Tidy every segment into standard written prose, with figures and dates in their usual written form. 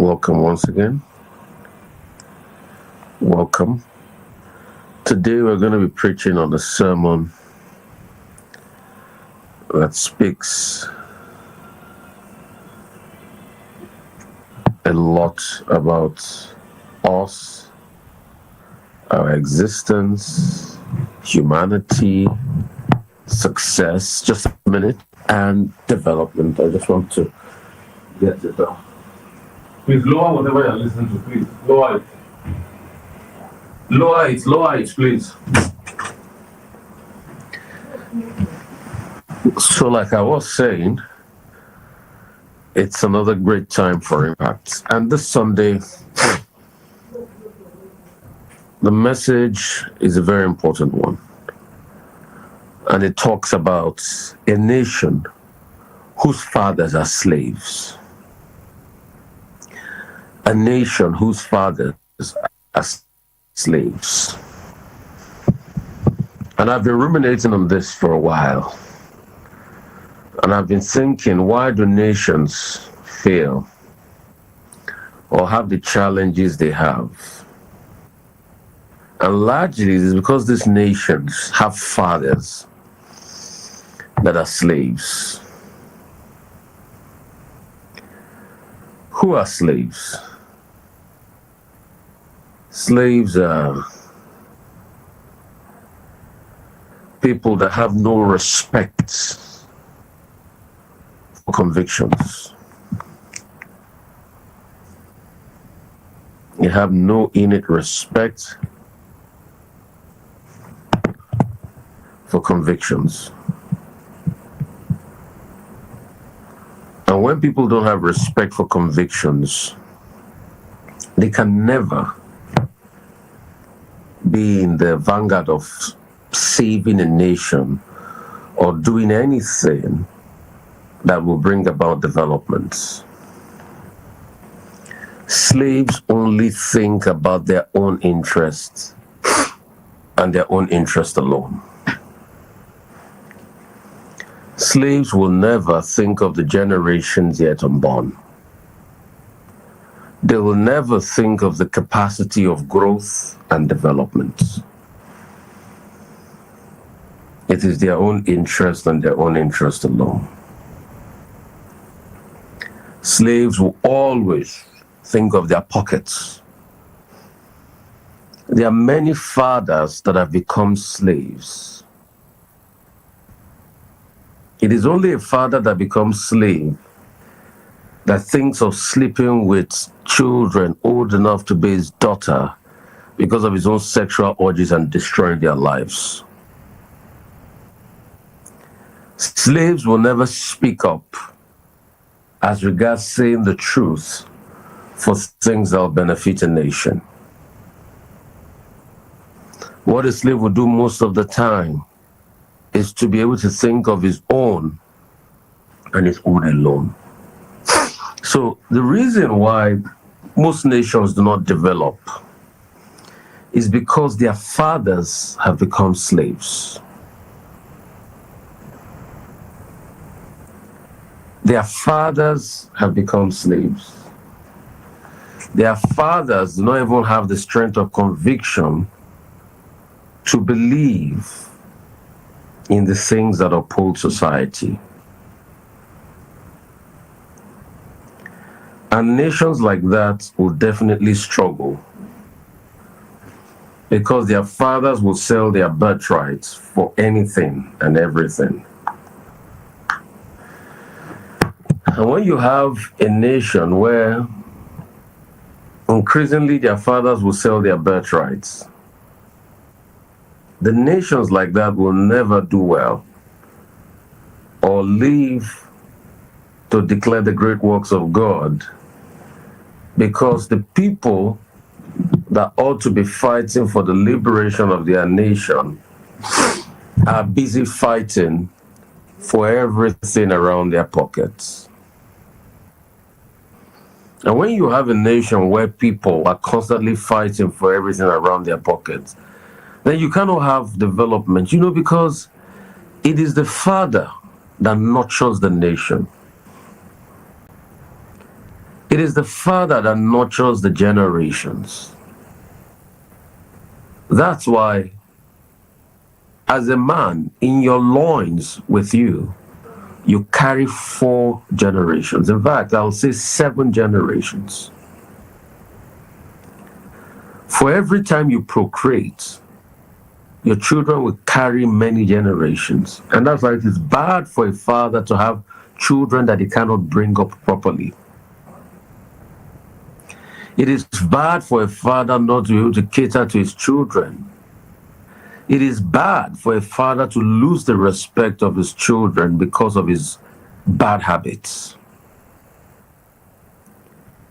Welcome once again. Welcome. Today we're going to be preaching on a sermon that speaks a lot about us, our existence, humanity, success, just a minute, and development. I just want to get it down. Please lower whatever you're listening to, please. Lower it. Lower it, please. So, like I was saying, it's another great time for impact. And this Sunday, the message is a very important one. And it talks about a nation whose fathers are slaves. A nation whose fathers are slaves. And I've been ruminating on this for a while. And I've been thinking, why do nations fail or have the challenges they have? And largely it is because these nations have fathers that are slaves. Who are slaves? Slaves are people that have no respect for convictions. They have no innate respect for convictions. And when people don't have respect for convictions, they can never be in the vanguard of saving a nation or doing anything that will bring about development. Slaves only think about their own interests and their own interest alone. Slaves will never think of the generations yet unborn. They will never think of the capacity of growth and development. It is their own interest and their own interest alone. Slaves will always think of their pockets. There are many fathers that have become slaves. It is only a father that becomes slave that thinks of sleeping with children old enough to be his daughter because of his own sexual urges and destroying their lives. Slaves will never speak up as regards saying the truth for things that will benefit a nation. What a slave will do most of the time is to be able to think of his own and his own alone. So the reason why most nations do not develop is because their fathers have become slaves. Their fathers have become slaves. Their fathers do not even have the strength of conviction to believe in the things that uphold society. And nations like that will definitely struggle because their fathers will sell their birthrights for anything and everything. And when you have a nation where increasingly their fathers will sell their birthrights, the nations like that will never do well or live to declare the great works of God, because the people that ought to be fighting for the liberation of their nation are busy fighting for everything around their pockets. And when you have a nation where people are constantly fighting for everything around their pockets, then you cannot have development, because it is the father that nurtures the nation. It is the father that nurtures the generations. That's why, as a man, in your loins with you, you carry 4 generations. In fact, I'll say 7 generations. For every time you procreate, your children will carry many generations. And that's why it is bad for a father to have children that he cannot bring up properly. It is bad for a father not to be able to cater to his children. It is bad for a father to lose the respect of his children because of his bad habits.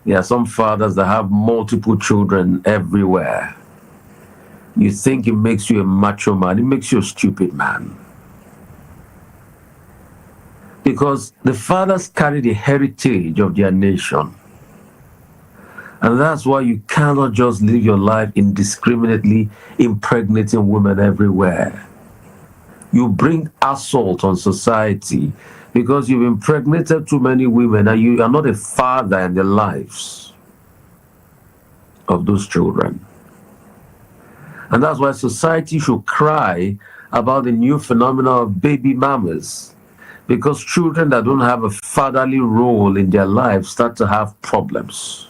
There are some fathers that have multiple children everywhere. You think it makes you a macho man, it makes you a stupid man. Because the fathers carry the heritage of their nation. And that's why you cannot just live your life indiscriminately impregnating women everywhere. You bring assault on society because you've impregnated too many women and you are not a father in the lives of those children. And that's why society should cry about the new phenomenon of baby mamas, because children that don't have a fatherly role in their lives start to have problems.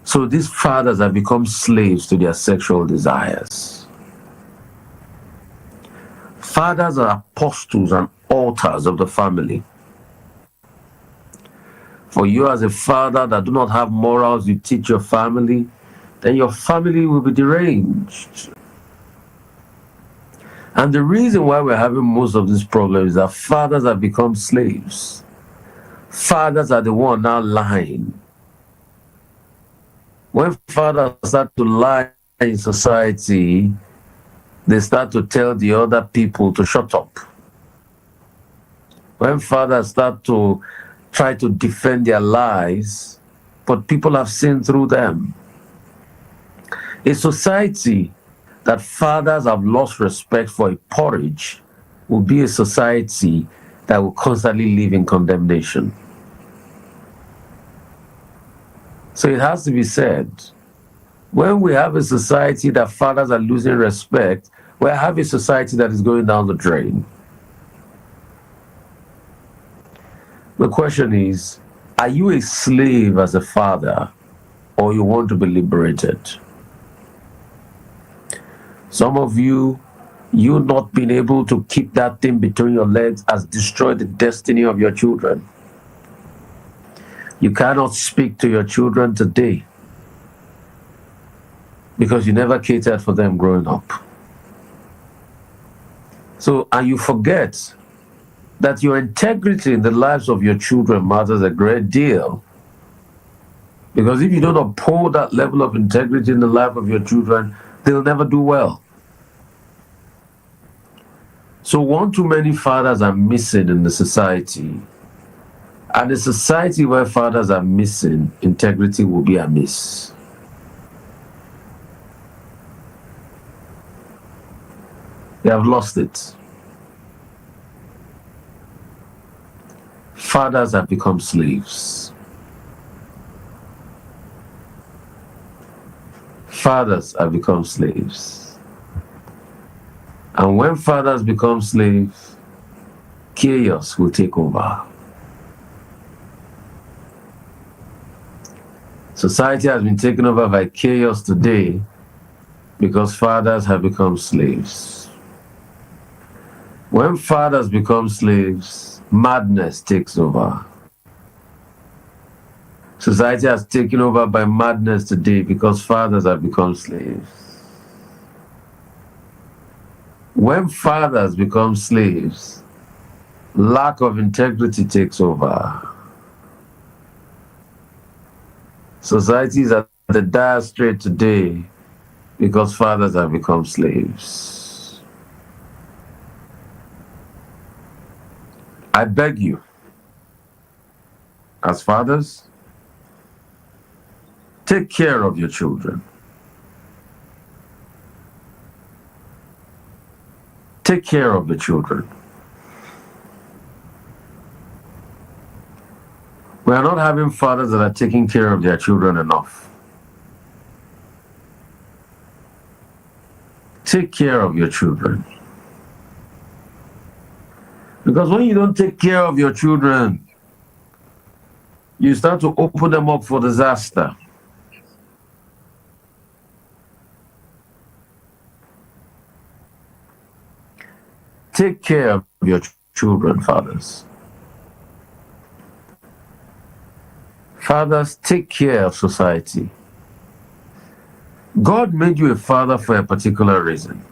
So these fathers have become slaves to their sexual desires. Fathers are apostles and altars of the family. For you as a father that do not have morals, you teach your family, then your family will be deranged. And the reason why we're having most of these problems is that fathers have become slaves. Fathers are the one now lying. When fathers start to lie in society, they start to tell the other people to shut up. When fathers start to try to defend their lies, but people have seen through them. A society that fathers have lost respect for a porridge will be a society that will constantly live in condemnation. So it has to be said, when we have a society that fathers are losing respect, we have a society that is going down the drain. The question is, are you a slave as a father, or you want to be liberated? Some of you not being able to keep that thing between your legs has destroyed the destiny of your children. You cannot speak to your children today because you never catered for them growing up. So, and you forget that your integrity in the lives of your children matters a great deal. Because if you don't uphold that level of integrity in the life of your children, they'll never do well. So one too many fathers are missing in the society. And a society where fathers are missing, integrity will be amiss. They have lost it. Fathers have become slaves. Fathers have become slaves. And when fathers become slaves, chaos will take over. Society has been taken over by chaos today because fathers have become slaves. When fathers become slaves, madness takes over. Society has taken over by madness today because fathers have become slaves. When fathers become slaves, lack of integrity takes over. Society is at the dire strait today because fathers have become slaves. I beg you, as fathers, take care of your children. Take care of the children. We are not having fathers that are taking care of their children enough. Take care of your children. Because when you don't take care of your children, you start to open them up for disaster. Take care of your children, fathers. Fathers, take care of society. God made you a father for a particular reason.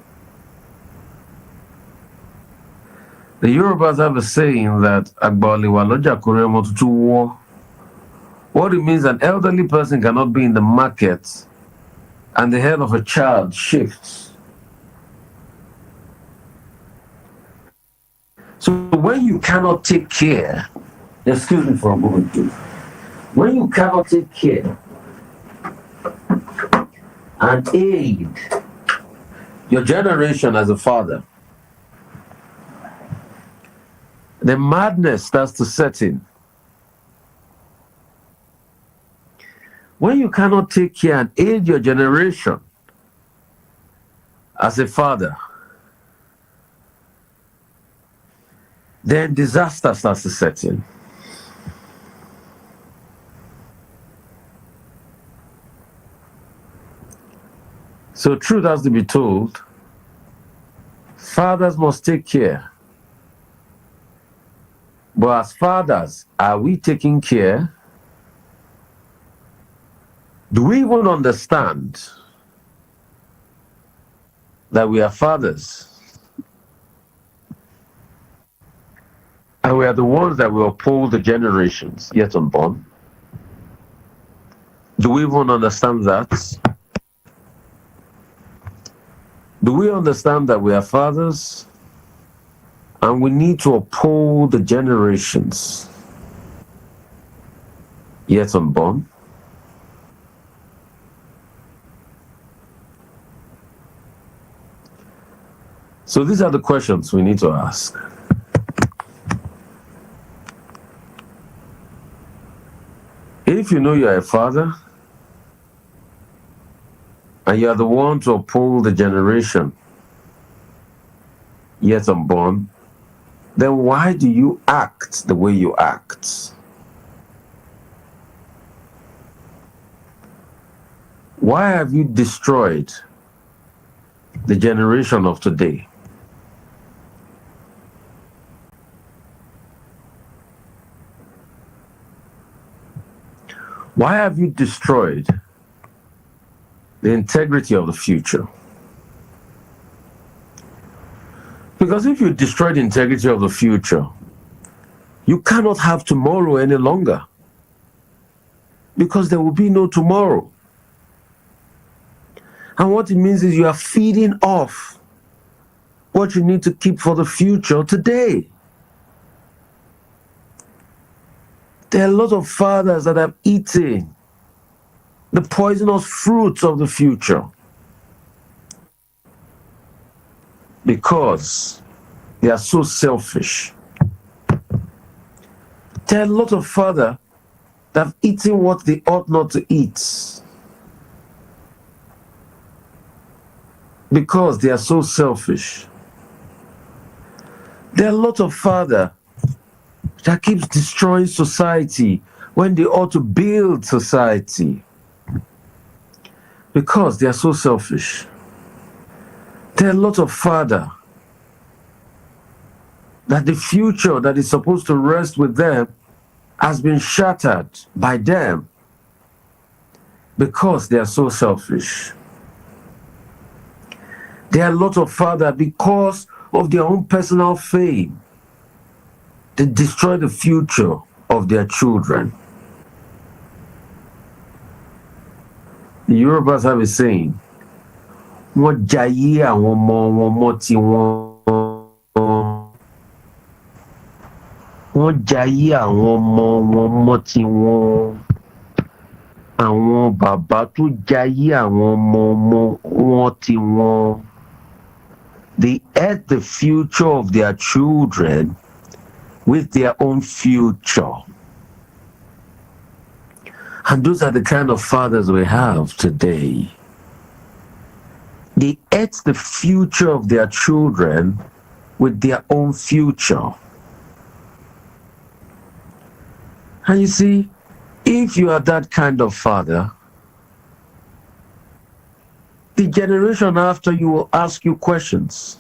The Yorubas have a saying that what it means, an elderly person cannot be in the market and the head of a child shifts. So when you cannot take care, excuse me for a moment, please. When you cannot take care and aid your generation as a father, the madness starts to set in. When you cannot take care and aid your generation as a father, then disaster starts to set in. So truth has to be told, fathers must take care. But as fathers, are we taking care? Do we even understand that we are fathers? And we are the ones that will uphold the generations yet unborn? Do we even understand that? Do we understand that we are fathers and we need to uphold the generations yet unborn? So these are the questions we need to ask. If you know you are a father and you are the one to uphold the generation yet unborn, then why do you act the way you act? Why have you destroyed the generation of today? Why have you destroyed the integrity of the future? Because if you destroy the integrity of the future, you cannot have tomorrow any longer. Because there will be no tomorrow. And what it means is you are feeding off what you need to keep for the future today. There are a lot of fathers that have eaten the poisonous fruits of the future because they are so selfish. There are a lot of fathers that have eaten what they ought not to eat because they are so selfish. There are a lot of fathers that keeps destroying society when they ought to build society because they are so selfish. There are a lot of fathers that the future that is supposed to rest with them has been shattered by them because they are so selfish. There are a lot of fathers because of their own personal fame, they destroy the future of their children. The Yorubas have a saying, wọ́n jayé àwọn ọmọ wọn mọ́ tí wọ́n jayé àwọn ọmọ wọn mọ́ tí àwọn bàbá tó jayé àwọn ọmọ wọn tí they ate the future of their children with their own future. And those are the kind of fathers we have today. They ate the future of their children with their own future. And you see, if you are that kind of father, the generation after you will ask you questions.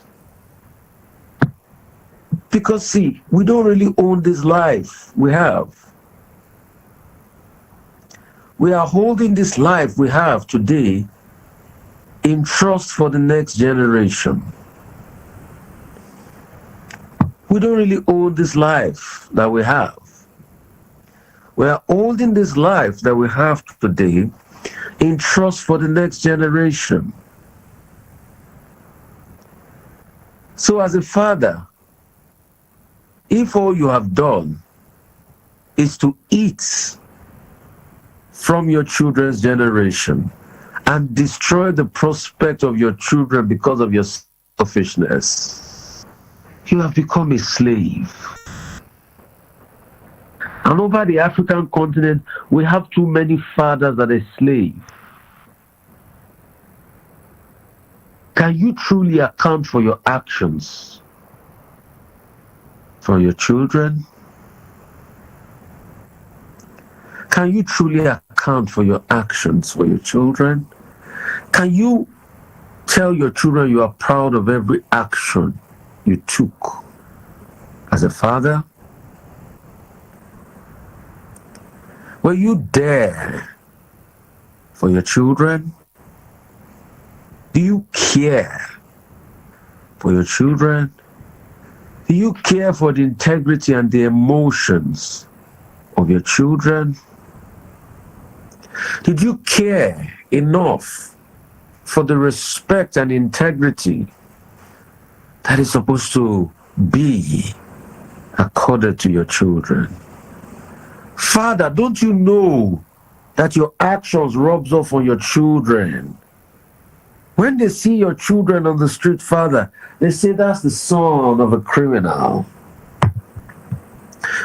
Because see, we don't really own this life we have. We are holding this life we have today in trust for the next generation. We don't really own this life that we have. We are holding this life that we have today in trust for the next generation. So as a father, if all you have done is to eat from your children's generation and destroy the prospect of your children because of your selfishness, you have become a slave. And over the African continent, we have too many fathers that are slaves. Can you truly account for your actions for your children? Can you truly account for your actions for your children? Can you tell your children you are proud of every action you took as a father? Will you dare for your children? Do you care for your children? Do you care for the integrity and the emotions of your children? Did you care enough for the respect and integrity that is supposed to be accorded to your children? Father, don't you know that your actions rubs off on your children? When they see your children on the street, Father, they say that's the son of a criminal.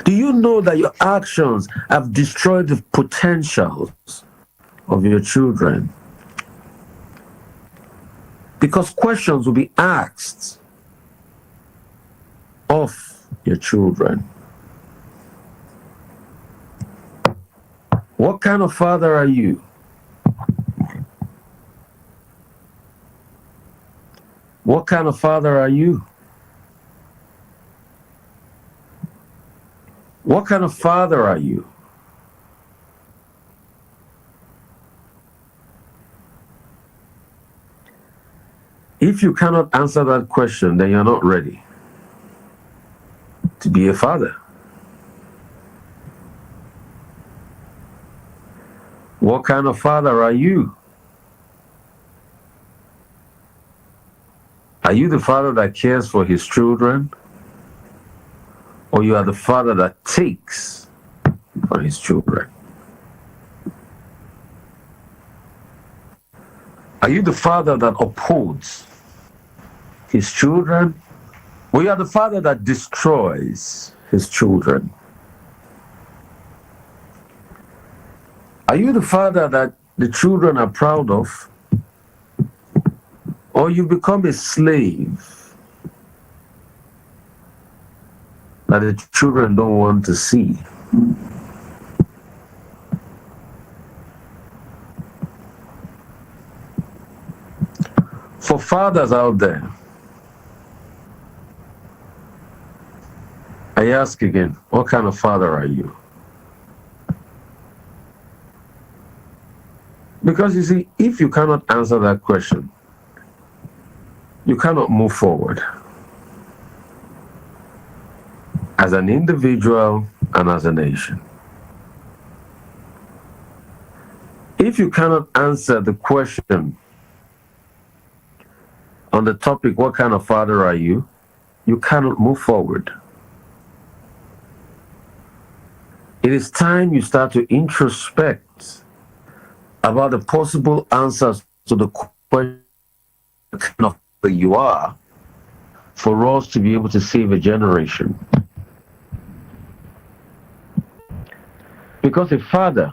Do you know that your actions have destroyed the potentials of your children? Because questions will be asked of your children. What kind of father are you? What kind of father are you? What kind of father are you? If you cannot answer that question, then you're not ready to be a father. What kind of father are you? Are you the father that cares for his children? Or you are the father that takes for his children? Are you the father that upholds his children? Or you are the father that destroys his children? Are you the father that the children are proud of? Or you become a slave that the children don't want to see? For fathers out there, I ask again, what kind of father are you? Because you see, if you cannot answer that question, you cannot move forward as an individual and as a nation. If you cannot answer the question on the topic, what kind of father are you, you cannot move forward. It is time you start to introspect about the possible answers to the question of who you are for us to be able to save a generation. Because a father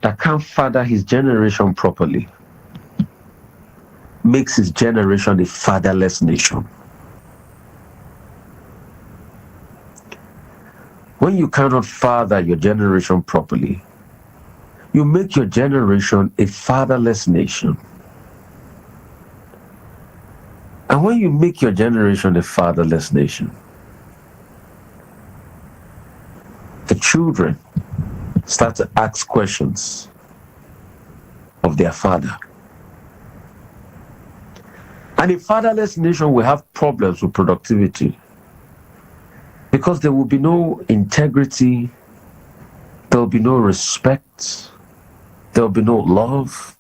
that can't father his generation properly makes his generation a fatherless nation. When you cannot father your generation properly, you make your generation a fatherless nation. And when you make your generation a fatherless nation, the children start to ask questions of their father. And a fatherless nation will have problems with productivity because there will be no integrity, there will be no respect, there will be no love,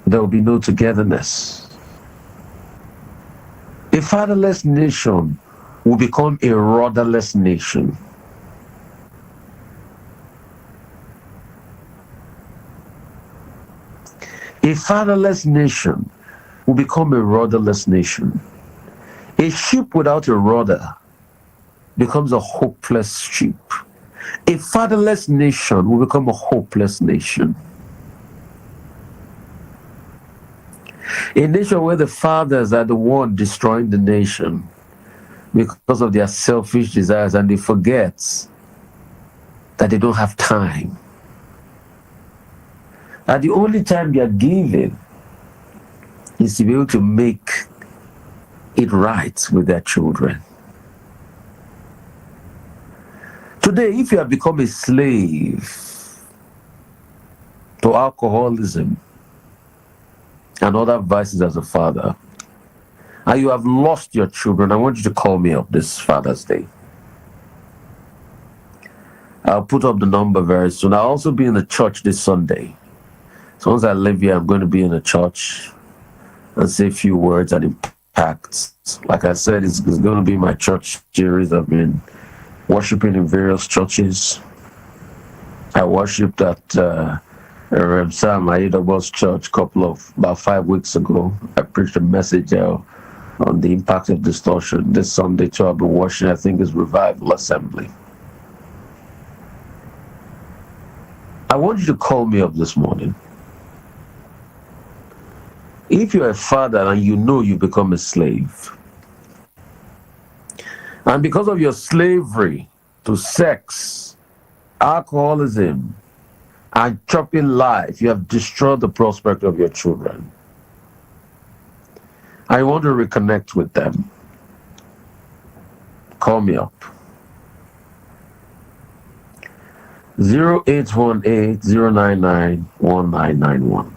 there will be no togetherness. A fatherless nation will become a rudderless nation. A fatherless nation will become a rudderless nation. A ship without a rudder becomes a hopeless ship. A fatherless nation will become a hopeless nation. A nation where the fathers are the one destroying the nation because of their selfish desires, and they forget that they don't have time. And the only time they are given is to be able to make it right with their children. Today, if you have become a slave to alcoholism and other vices as a father, and you have lost your children, I want you to call me up this Father's Day. I'll put up the number very soon. I'll also be in the church this Sunday. So once I leave here, I'm going to be in the church and say a few words and impact. Like I said, it's going to be my church series. I've been worshiping in various churches. I worshipped at Rev Sam Aidobos church about 5 weeks ago. I preached a message on the impact of distortion. This Sunday too, I'll be worshiping, I think it's Revival Assembly. I want you to call me up this morning. If you're a father and you know you become a slave, and because of your slavery to sex, alcoholism, and chopping life, you have destroyed the prospect of your children, I want to reconnect with them. Call me up. 0818-099-1991.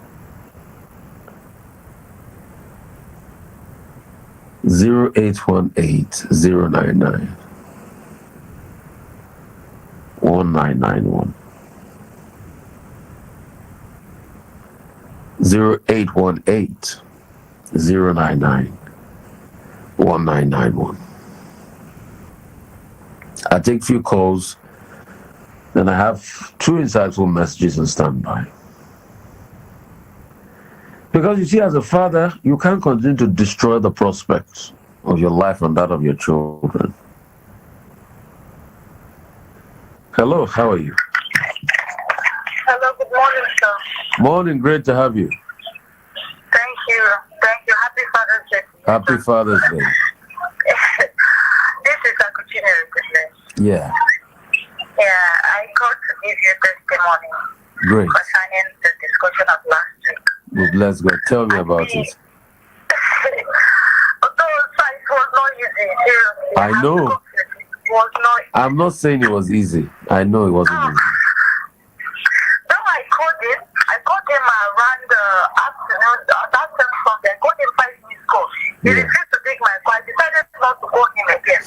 0818-099-1991. 0818-099-1991. I take few calls, then I have 2 insightful messages on standby. Because you see, as a father, you can't continue to destroy the prospects of your life and that of your children. Hello, how are you? Hello, good morning, sir. Morning, great to have you. Thank you. Happy Father's Day. Happy Father's Day. This is Akuchine Recruitment. Yeah. Yeah, I called to give you testimony Great. concerning the discussion of last week. Good, let's go. Tell me about it. Although it was not easy, seriously. I know. It was not easy. I'm not saying it was easy. I know it wasn't easy. So I called him around the afternoon, that same Sunday. I called him 5 minutes ago. He refused to take my call. I decided not to call him again.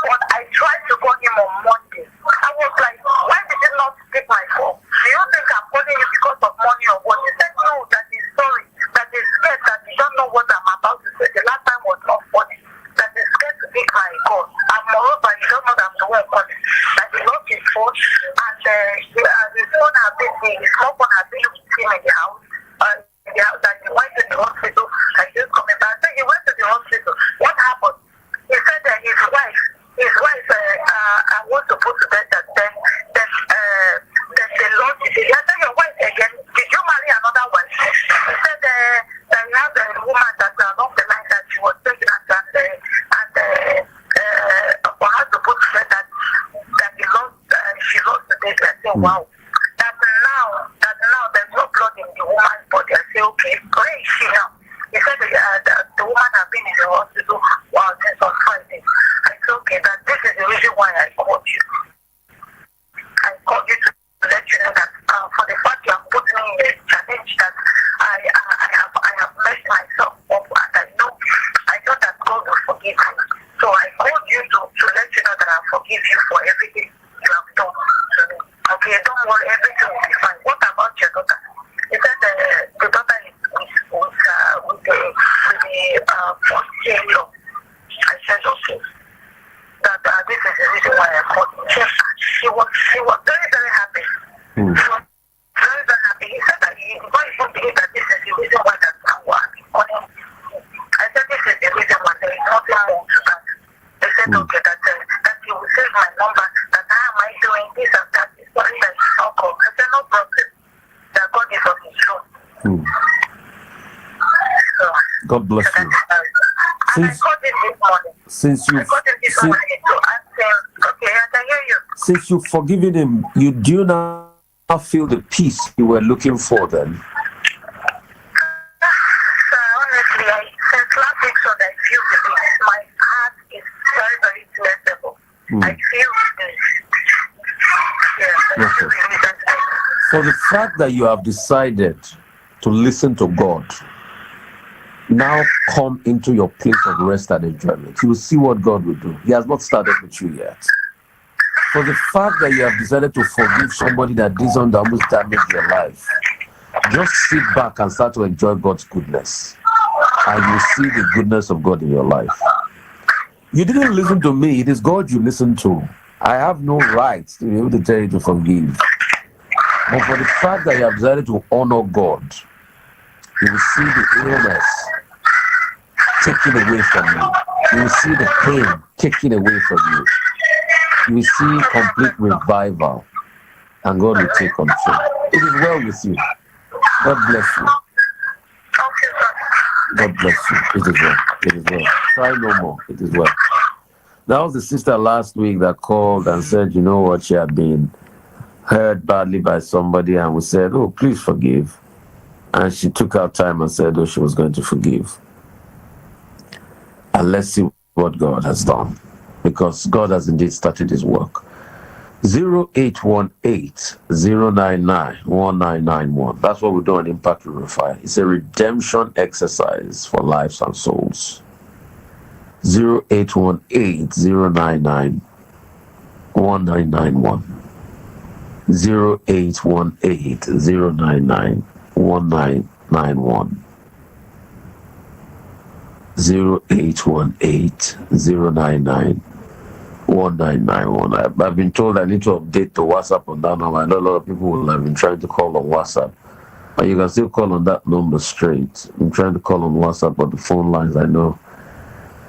But I tried to call him on Monday. I was like, why did you not take my call? Do you think I'm calling you because of money or what? He said, no, that he's sorry, that he's scared, that he don't know what I'm about to say. The last time was not funny. That he's scared to take my call. And moreover, he don't know that I'm the one calling. That he lost his phone, and his phone has been, his small phone has been with him in the house. That he went to the hospital, and he's coming back. So he went to the hospital. What happened? He said that his wife I want to put to bed that then they lost it. He said, your wife oh wow. That now there's no blood in the woman's body. I say, okay, where is she now? He said that the woman has been in the hospital since on Friday. I said, okay, that this is the reason why I called you. I called you to let you know that for the fact you have put me in a challenge that I have messed myself up, and I know that God will forgive me. So I called you to let you know that I forgive you for everything you have done to me. Okay, don't worry, everything will be fine. What about your daughter? He said the daughter is with the first in-law. I said, okay, that this is the reason why I called you. She was very, very happy. She was very, very happy. He said that he did not even believe that this is the reason why that I was calling. I said, this is the reason why there is nothing more to that. They said, okay, that you will save my number, that how am I doing this and that. It's sorry that you don't call. I said, no problem. That God is on his throne. So, God bless you. Since you've forgiven him, you do now feel the peace you were looking for then? Honestly, since last week, so I feel the peace. My heart is very, very flexible. I feel this. For the fact that you have decided to listen to God, now come into your place of rest and enjoyment. You will see what God will do. He has not started with you yet. For the fact that you have decided to forgive somebody that did something that almost damaged your life, just sit back and start to enjoy God's goodness. And you see the goodness of God in your life. You didn't listen to me. It is God you listen to. I have no right to be able to tell you to forgive. But for the fact that you have decided to honor God, you will see the illness taken away from you. You will see the pain taken away from you. You will see complete revival, and God will take control. It is well with you. God bless you. God bless you. It is well. It is well. Try no more. It is well. That was the sister last week that called and said, you know what, she had been hurt badly by somebody, and we said, oh, please forgive. And she took out time and said, oh, she was going to forgive. And let's see what God has done, because God has indeed started his work. 0818-099-1991. That's what we do on Impact with Rufai. It's a redemption exercise for lives and souls. 0818-099-1991. 0818-099-1991. 0818-099-1991. I've been told I need to update the WhatsApp on that number. I know a lot of people will have been trying to call on WhatsApp, but you can still call on that number straight. I'm trying to call on WhatsApp, but the phone lines, I know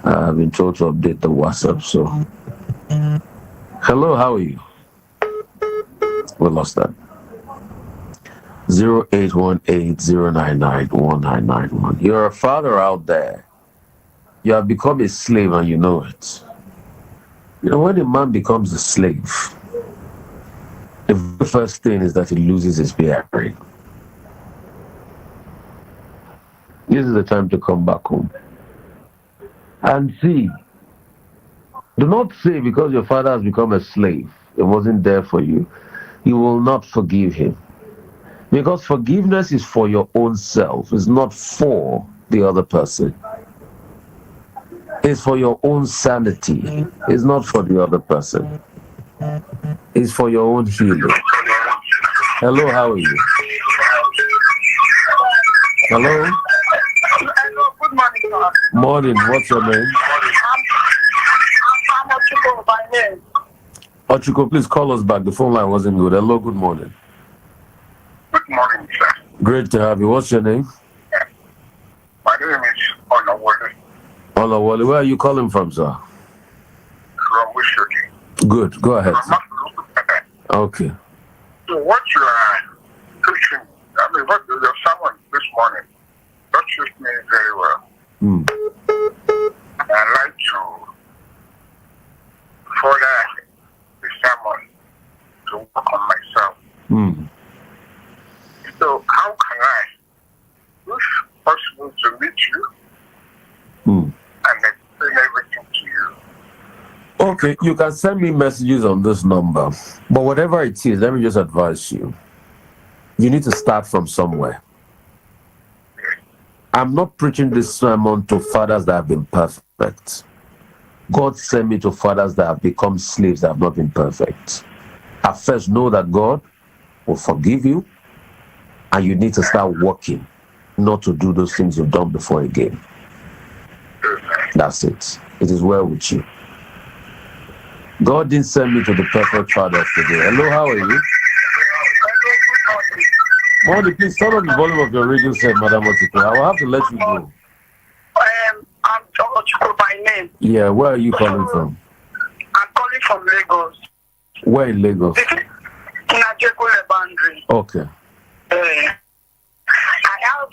I've been told to update the WhatsApp. So, hello, how are you? We lost that. 0818-099-1991. You're a father out there. You have become a slave and you know it. You know, when a man becomes a slave, the first thing is that he loses his bearing. This is the time to come back home. And see, do not say because your father has become a slave, it wasn't there for you, you will not forgive him. Because forgiveness is for your own self, it's not for the other person. It's for your own sanity. It's not for the other person. It's for your own healing. Hello, how are you? Hello? Hello, good morning, sir. Morning, what's your name? I'm Ochiko by name. Ochiko, please call us back. The phone line wasn't good. Hello, good morning. Good morning, sir. Great to have you. What's your name? My name is Onawole. Olawale, where are you calling from, sir? From Wishoki. Good, go ahead. Okay. So what you are preaching, I mean, what there's someone this morning touched me very well. I'd like to further the sermon to work on myself. Okay, you can send me messages on this number, but whatever it is, let me just advise you. You need to start from somewhere. I'm not preaching this sermon to fathers that have been perfect. God sent me to fathers that have become slaves that have not been perfect. At first, know that God will forgive you, and you need to start working not to do those things you've done before again. That's it. It is well with you. God didn't send me to the perfect fathers today. Hello, how are you? Modi, please turn on the volume of your radio set, Madam Otiko. I will have to let you go. I'm George by name. Yeah, where are you calling from? I'm calling from Lagos. Where in Lagos? In Ajegule boundary. Okay. I have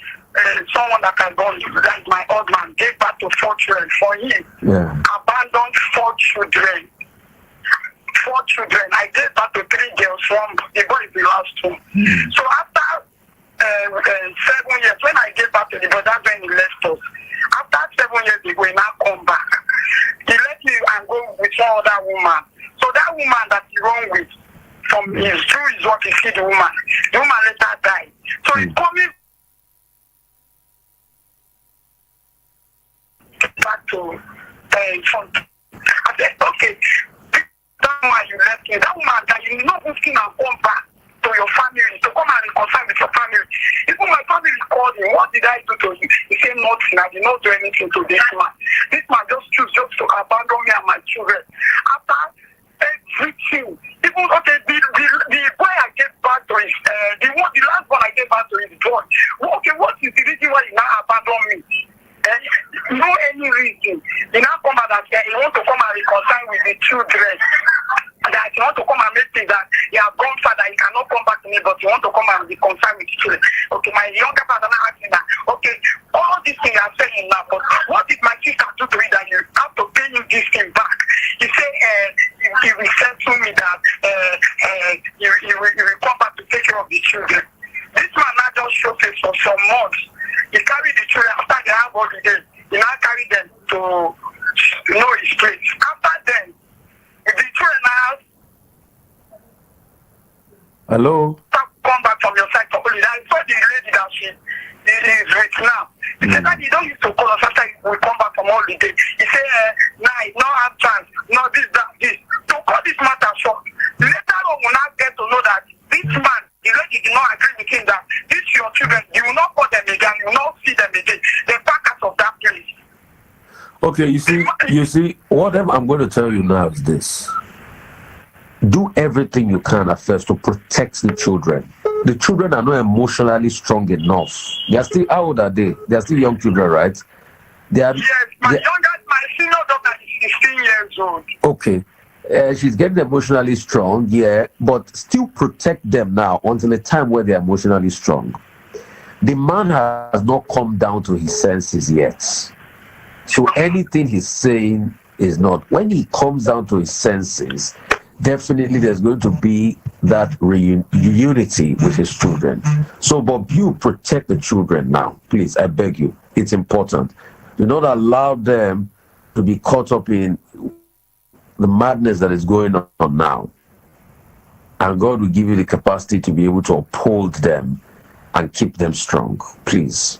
someone that can go, like my husband, gave birth to 4 children for him. Yeah. Abandoned 4 children. 4 children. I gave birth to 3 girls. The boy is the last one. So after 7 years, when I gave birth to the boy, that's when he left us. After 7 years, he will now come back. He left me and go with some other woman. So that woman that he run with, from his through his work, he see the woman. The woman later died. So he's coming back to front. I said, okay, that woman you left me, that woman that you know who's going to come back to your family, to come and reconcile with your family. Even my family called him, what did I do to you? He said, nothing, I did not do anything to this man. This man just chose just to abandon me and my children. After everything, even okay, the boy I gave back to his, the last one I gave back to his boy. Okay, what is the reason why he now abandoned me? No any reason. He now come back that he want to come and reconcile with the children. That he want to come and make things that he has gone father, he cannot come back to me, but he want to come and reconcile with the children. Okay, my younger brother now asking that, okay, all these things you are saying now, but what did my sister do to me that you have to pay him this thing back? He said he will send to me that he will come back to take care of the children. This man now just show face for some months. He carried the children after they have holiday. He now carried them to know his place. After then, the children now hello? Come back from your side for holiday. I saw the lady that she is with now. He said that he don't used to call us after we come back from holiday. He said, nah, no have chance, no this, that, this. To call this matter short. Later on, we'll not get to know that this man, the lady did not agree with him that this your children, you will not call them again, you will not see them again. They pack out of that place. Okay, you see, what I'm going to tell you now is this. Do everything you can at first to protect the children. The children are not emotionally strong enough. They are still, how old are they? They are still young children, right? Yes, my senior daughter is 16 years old. Okay. She's getting emotionally strong, yeah, but still protect them now until a time where they're emotionally strong. The man has not come down to his senses yet. So anything he's saying is not. When he comes down to his senses, definitely there's going to be that unity with his children. So, Bob, you protect the children now. Please, I beg you. It's important. Do not allow them to be caught up in the madness that is going on now. And God will give you the capacity to be able to uphold them and keep them strong. Please,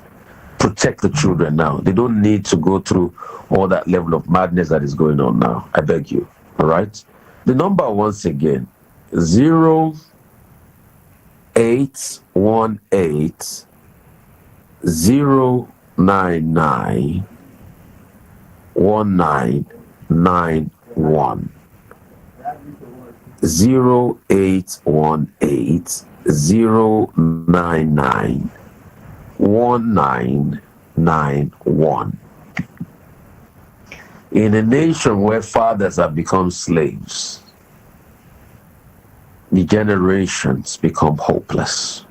protect the children now. They don't need to go through all that level of madness that is going on now. I beg you. All right? The number once again, 0818 099 1991. 0818 099 1991. In a nation where fathers have become slaves, the generations become hopeless.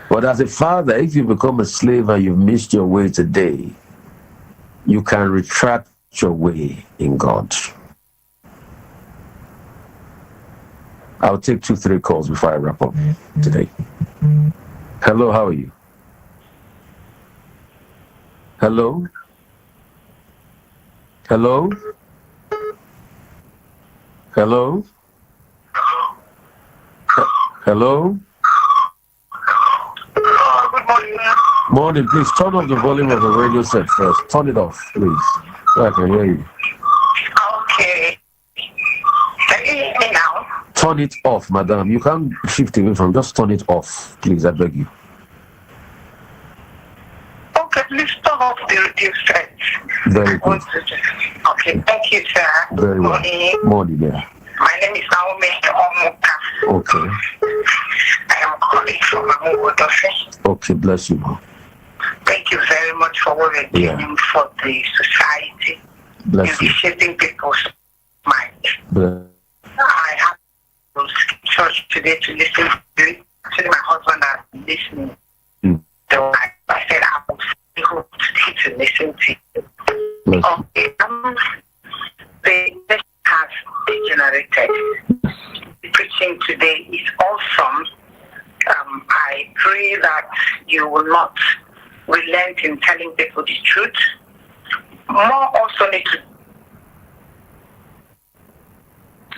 But as a father, if you become a slave and you've missed your way today, you can retract your way in God. I'll take 2-3 calls before I wrap up today. Hello, how are you? Hello? Hello? Hello? Hello? Good morning. Morning, please turn off the volume of the radio set first. Turn it off, please. So I can hear you. Okay. Can you hear me now? Turn it off, madam. You can't shift away from, just turn it off, please. I beg you. Okay, please turn off the radio set. Very good. Okay, thank you, sir. Very well. Morning, yeah. My name is Naomi Omuka. Okay. I am calling from Amugodofe. Okay, bless you, ma'am. Thank you very much for what you're doing for the society. Bless you. Shaping people's mind. Bless. I have to church today to listen to it. Actually, my husband has been listening. So I said I will stay to listen to it. Okay. The message has degenerated. The preaching today is awesome. I pray that you will not relent in telling people the truth. More also need to.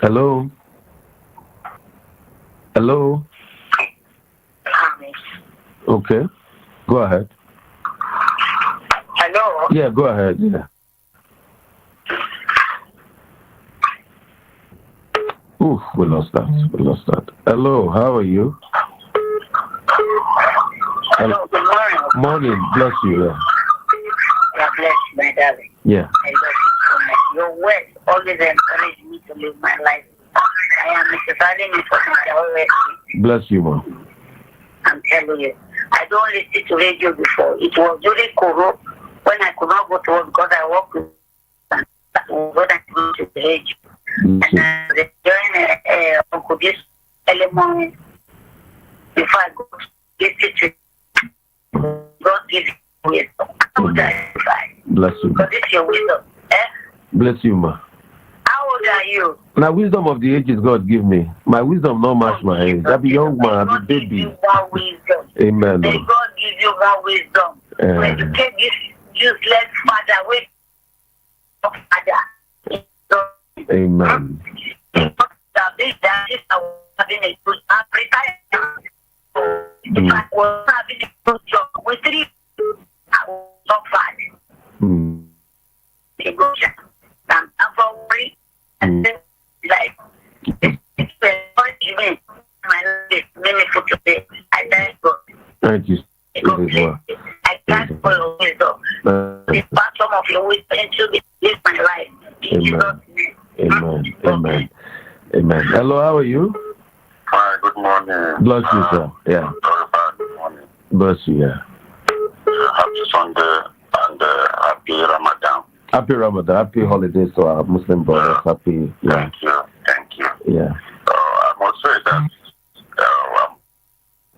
Hello? Hello? Okay. Go ahead. Hello? Yeah, go ahead. Yeah. Ooh, we lost that. Hello, how are you? Hello, good morning. Morning, bless you. Yeah. God bless you, my darling. Yeah. I love you so much. Your words always encourage me to live my life. I am exercising it for my always. Bless you, mom. I'm telling you. I don't listen to radio before. It was during Koro when I could not go to work because I work with when I go to the radio. And I joined Uncle this early morning before I go to get it. God gives you wisdom. How would I find? Bless you. Because it's your wisdom. Bless you, ma. How old are you? Now, wisdom of the ages God give me. My wisdom not match my age. I be young man, I be baby. God give you wisdom. Amen. May God give you that wisdom. When you take this useless father away from father. Amen. If I was having a good job with 3, I was not bad. I'm free. And then, like, it's encouragement. My life is meaningful today. I thank God. Thank you. I thank for your wisdom. The bottom of your wisdom to live my life. Amen. Amen. Hello, how are you? Hi, good morning. Bless you, sir. Yeah. Good morning. Bless you, yeah. Happy Sunday and happy Ramadan. Happy Ramadan. Happy holidays to our Muslim brothers. Happy, yeah. Thank you. Yeah. I must say that I'm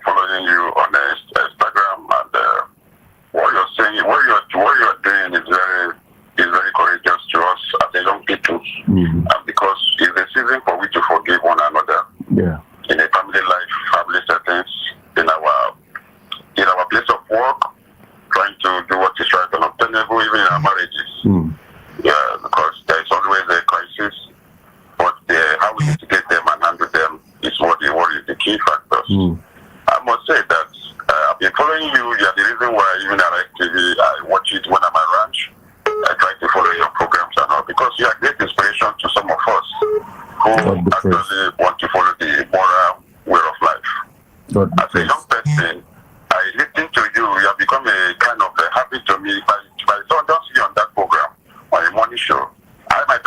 following you on Instagram, and what you're saying, what you're doing is very courageous to us as a young people, because it's a season for we to forgive one another. Yeah. In a family life, family settings, in our place of work, trying to do what is right and obtainable, even in our marriages. Yeah, because there is always a crisis, but how we mitigate them and handle them is what is the key factors. I must say that I've been following you. You're the reason why even at TV, I watch it when I'm at ranch. I try to follow your programs and all, because you are great inspiration to some of us who actually want to follow the moral way of life. As a young person, I listen to you. You have become a kind of a habit to me. If I don't see you on that program on a morning show, I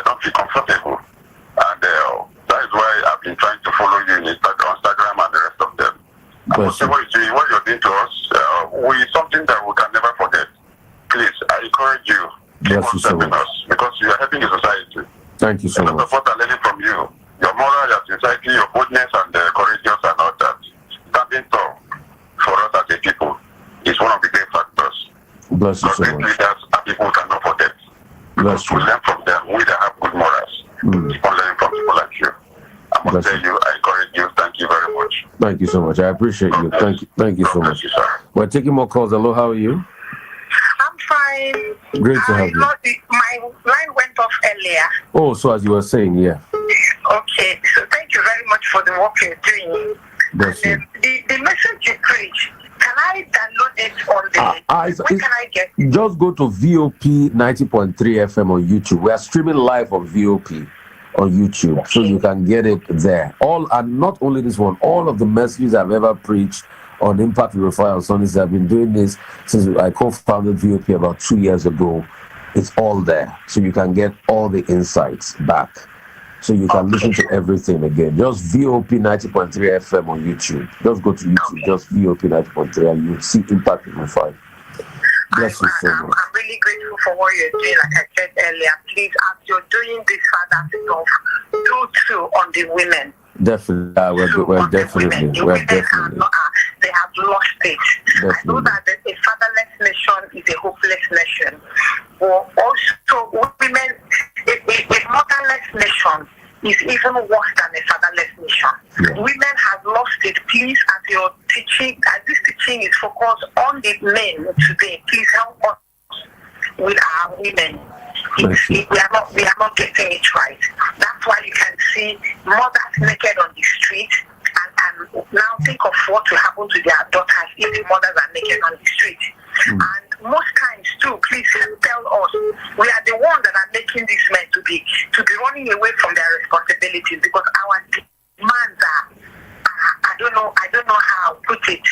don't feel comfortable, and that is why I've been trying to follow you in Instagram and the rest of them. I must say what you're doing to us is something that we can never forget. Please, I encourage you. Keep on helping us, because you are helping the society. Thank you so much. A lot of what I'm learning from you, your moral, your society, your boldness, and courageous and all that. Standing tall for us as a people is one of the great factors. Bless you so great much. leaders and people cannot forget. Bless you. We learn from them. We that have good morals. Keep on learning from people like you. I must tell you, I encourage you. Thank you very much. Thank you so much. I appreciate you. Thank you so much. You, sir. We're taking more calls. Hello, how are you? I'm fine. Great to have you. My line went off earlier. Oh, so as you were saying, yeah. Okay, so thank you very much for the work you're doing. And the message you preach, can I download it on the... Where can I get it? Just go to VOP 90.3 FM on YouTube. We are streaming live on VOP on YouTube, okay. So you can get it there. And not only this one, all of the messages I've ever preached on Impact with Rufai Oseni. I've been doing this since I co-founded VOP about 2 years ago. It's all there, so you can get all the insights back. So you can listen to everything again. Just VOP 90.3 FM on YouTube. Just go to YouTube, just VOP 90.3, and you'll see Impact with Rufai. Bless you so much. I'm really grateful for what you're doing. Like I said earlier, please, as you're doing this father stuff, do too on the women. Definitely, we're definitely. They have lost it. Definitely. I know that a fatherless nation is a hopeless nation. But also, women, a motherless nation is even worse than a fatherless nation. Yeah. Women have lost it. Please, as you're teaching, as this teaching is focused on the men today, please help us with our women. We are not getting it right. That's why you can see mothers naked on the street, and now think of what will happen to their daughters if the mothers are naked on the street. And most times too, please tell us, we are the ones that are making these men to be running away from their responsibilities, because our demands are, I don't know how to put it.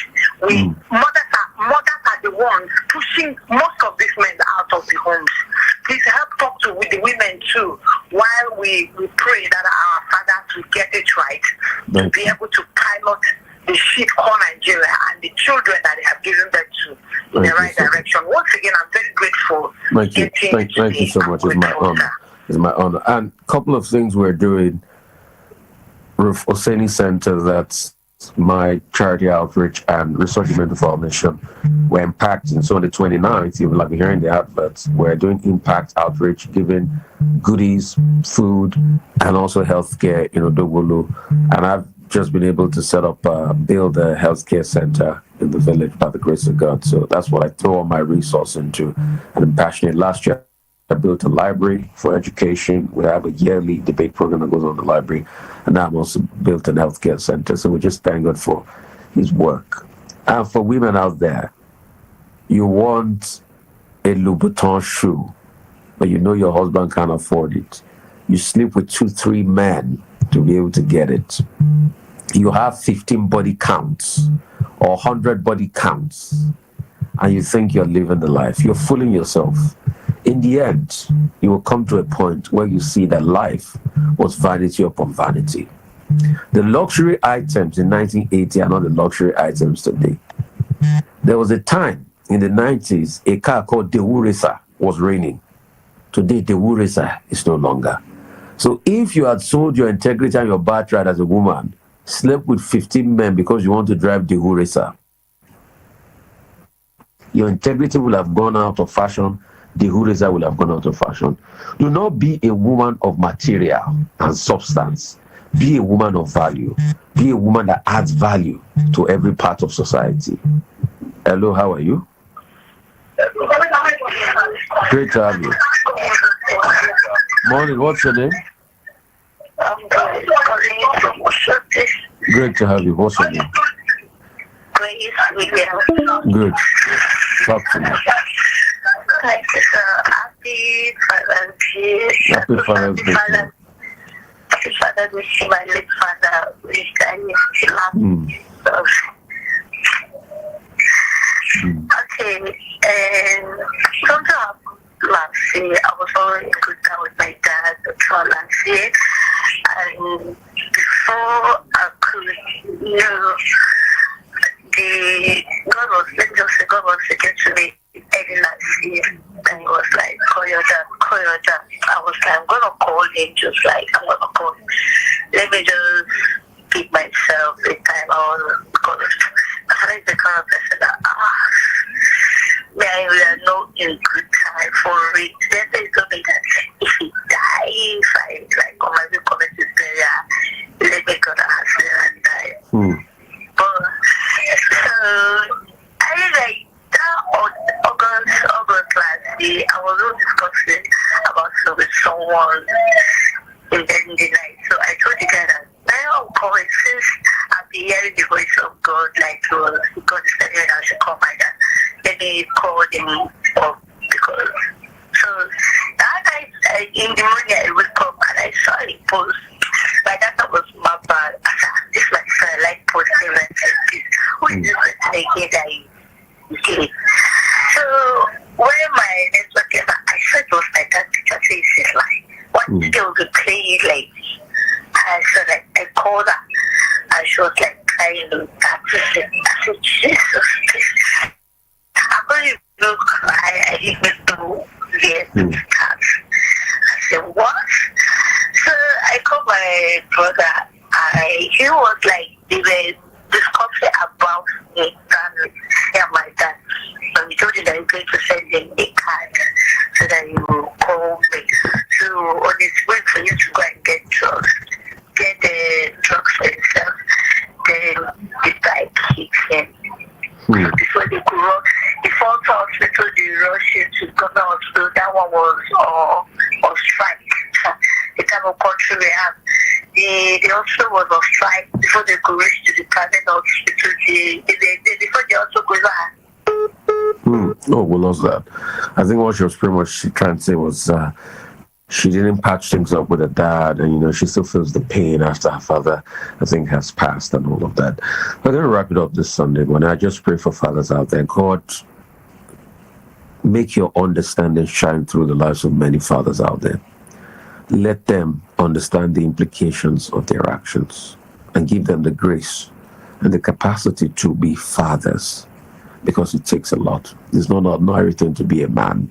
Mothers are the ones pushing most of these men out of the homes. Please help talk with the women too, while we pray that our fathers will get it right, to be able to pilot the ship called Nigeria and the children that they have given them to in the right direction. Once again, I'm very grateful. Thank you so much. It's my honor. And a couple of things we're doing. Rufai Oseni Center, that's my charity outreach and research mental foundation. We're impacting. So on the 29th, you will be hearing the adverts. We're doing impact outreach, giving goodies, food, and also healthcare in Odogwolu. And I've just been able to set up, build a healthcare center in the village by the grace of God. So that's what I throw all my resources into. And I'm passionate. Last year, I built a library for education. We have a yearly debate program that goes on in the library. And now I'm also built a healthcare center. So we just thank God for his work. And for women out there, you want a Louboutin shoe, but you know your husband can't afford it. You sleep with 2-3 men to be able to get it. You have 15 body counts or 100 body counts, and you think you're living the life. You're fooling yourself. In the end, you will come to a point where you see that life was vanity upon vanity. The luxury items in 1980 are not the luxury items today. There was a time in the 90s, a car called Daewoo Racer was reigning. Today, Daewoo Racer is no longer. So if you had sold your integrity and your birthright as a woman, slept with 15 men because you want to drive Daewoo Racer, your integrity will have gone out of fashion. Daewoo Racer will have gone out of fashion. Do not be a woman of material and substance. Be a woman of value. Be a woman that adds value to every part of society. Hello, how are you? Great to have you. Morning, what's your name? Great to have you. What's your name? Good. Talk to me. Happy Father's Day. Happy Father's Day. Happy Father's Day to my late father, which I Okay, and something last year, I was already in good time with my dad last year, and before I could know, God was speaking to me early last year, and he was like, call your dad. I was like, I'm going to call him, just like, I'm going to call him. Let me just keep myself a time, because my father is the kind of person that, we are not in good time for it. Then there's something that if he dies, I come and come to prayer, let me go to hospital and die. But so I like that August last year, I was all discussing about with someone, the night. So I told the guy that now I'm coming since I've been hearing the voice of God, like God is telling me that I should come by that. Let me call them up because so that night in the morning I woke up and I saw a post. My data was my bad. This my friend like posting and said, who is this person again that you gave? So when my network came back, I said it was my dad teacher says it's like one day will be playing like this. And so like I called her and she was like crying that person. I said, Jesus Christ. I'm going to look, I even do the cards. I said, what? So I called my brother. He was like, they were discussing about me and my dad. So he told him that he's going to send him a card so that he will call me. So on his way for you to go and get the drugs for himself, then the bike hit him. So before they could run, the first hospital they rushed him to Ghana hospital. That one was on strike. The type of country we have. The hospital was on strike before they could reach to the private hospital. Before they also go back. Oh, we lost that. I think what she was pretty much trying to say was she didn't patch things up with her dad, and she still feels the pain after her father, I think, has passed and all of that. We're going to wrap it up this Sunday morning. I just pray for fathers out there. God, make your understanding shine through the lives of many fathers out there. Let them understand the implications of their actions and give them the grace and the capacity to be fathers, because it takes a lot. It's not everything to be a man.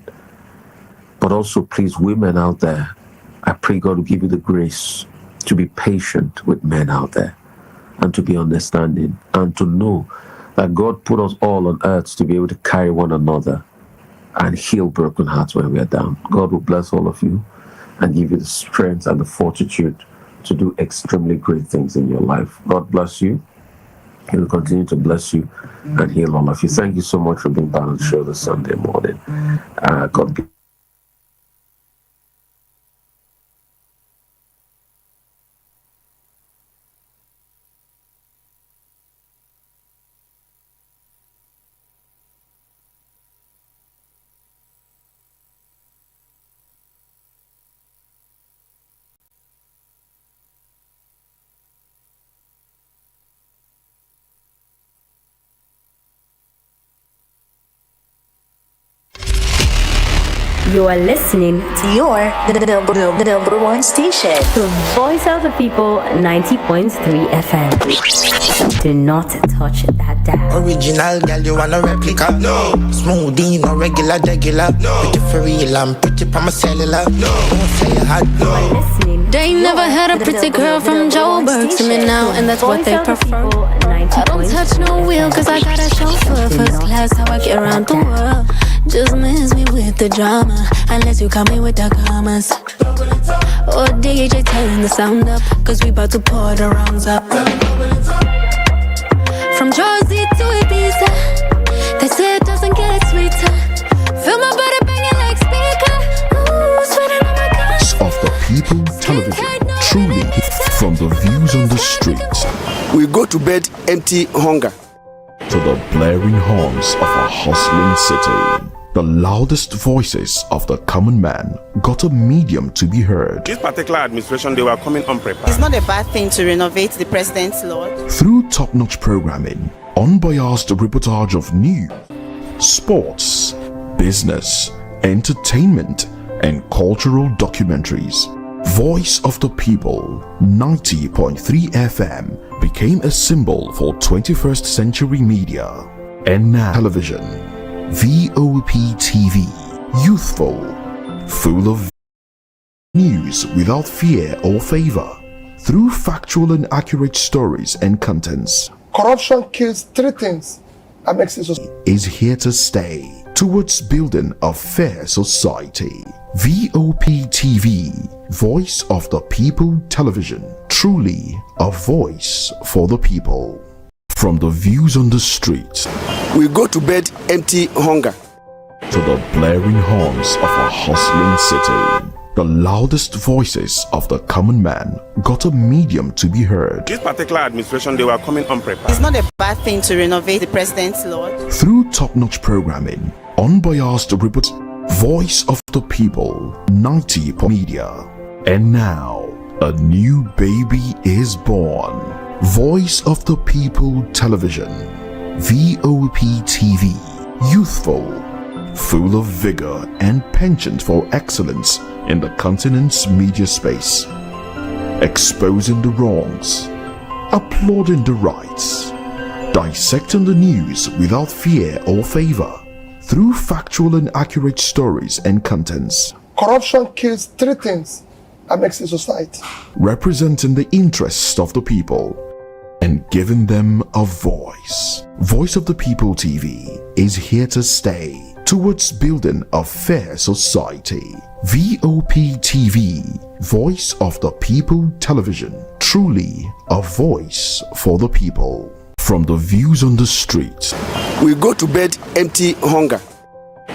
But also, please, women out there, I pray God will give you the grace to be patient with men out there and to be understanding and to know that God put us all on earth to be able to carry one another and heal broken hearts when we are down. God will bless all of you and give you the strength and the fortitude to do extremely great things in your life. God bless you. He will continue to bless you and heal all of you. Thank you so much for being part of the show this Sunday morning. God bless. You are listening to your the number one station, the Voice of the People 90.3 FM. Do not touch that dial. Original girl, you want a replica? No. Smoothie, no regular. No. Pretty for real, I'm pretty from my cellular. No. Don't say you had no. They never had a pretty girl from Joburg to me now, and that's what they prefer. I don't touch no wheel, cause I got a chauffeur. First class, how I get around the world. Just miss me with the drama, unless you come in with the commas. Or DJ turn the sound up, cause we bout to pour the wrongs up. From Jersey to Ibiza, they say it doesn't get sweeter. Feel my body banging like speaker. Ooh, sweating on my guts. Of the People Television, truly from the views on the streets. We go to bed empty hunger. To the blaring horns of a hustling city. The loudest voices of the common man got a medium to be heard. This particular administration, they were coming unprepared. It's not a bad thing to renovate the president's lawn. Through top-notch programming, unbiased reportage of news, sports, business, entertainment, and cultural documentaries, Voice of the People 90.3 FM became a symbol for 21st century media. And now television, VOP TV, youthful, full of news without fear or favor, through factual and accurate stories and contents. Corruption kills three things that makes it so. Is here to stay towards building a fair society. VOP TV, Voice of the People Television, truly a voice for the people. From the views on the streets, we go to bed empty hunger. To the blaring horns of a hustling city, The loudest voices of the common man got a medium to be heard. This particular administration, they were coming unprepared. It's not a bad thing to renovate the president's lodge. Through top-notch programming, unbiased reports, voice of the people, 90 media. And now, a new baby is born. Voice of the People Television, VOP TV, youthful, full of vigor and penchant for excellence in the continent's media space, exposing the wrongs, applauding the rights, dissecting the news without fear or favor, through factual and accurate stories and contents. Corruption kills three things that makes a society. Representing the interests of the people and giving them a voice. Voice of the People TV is here to stay towards building a fair society. VOP TV, Voice of the People Television, truly a voice for the people. From the views on the street, We go to bed empty hunger.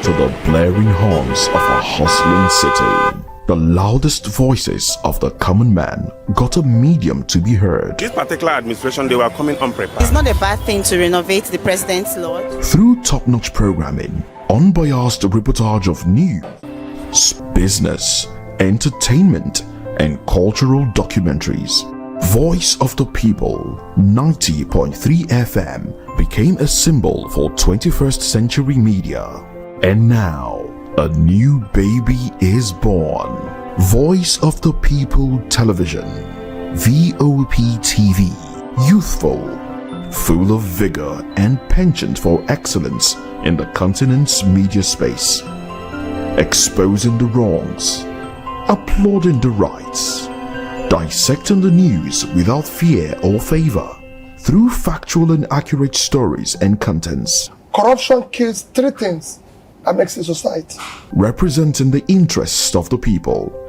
to the blaring horns of a hustling city, the loudest voices of the common man got a medium to be heard. This particular administration, they were coming unprepared. It's not a bad thing to renovate the president's lodge. Through top-notch programming, unbiased reportage of news, business, entertainment, and cultural documentaries, Voice of the People, 90.3 FM became a symbol for 21st century media. And now, a new baby is born. Voice of the People Television, VOP TV, youthful, full of vigor and penchant for excellence in the continent's media space, exposing the wrongs, applauding the rights, dissecting the news without fear or favor, through factual and accurate stories and contents. Corruption kills three things that makes a society. Representing the interests of the people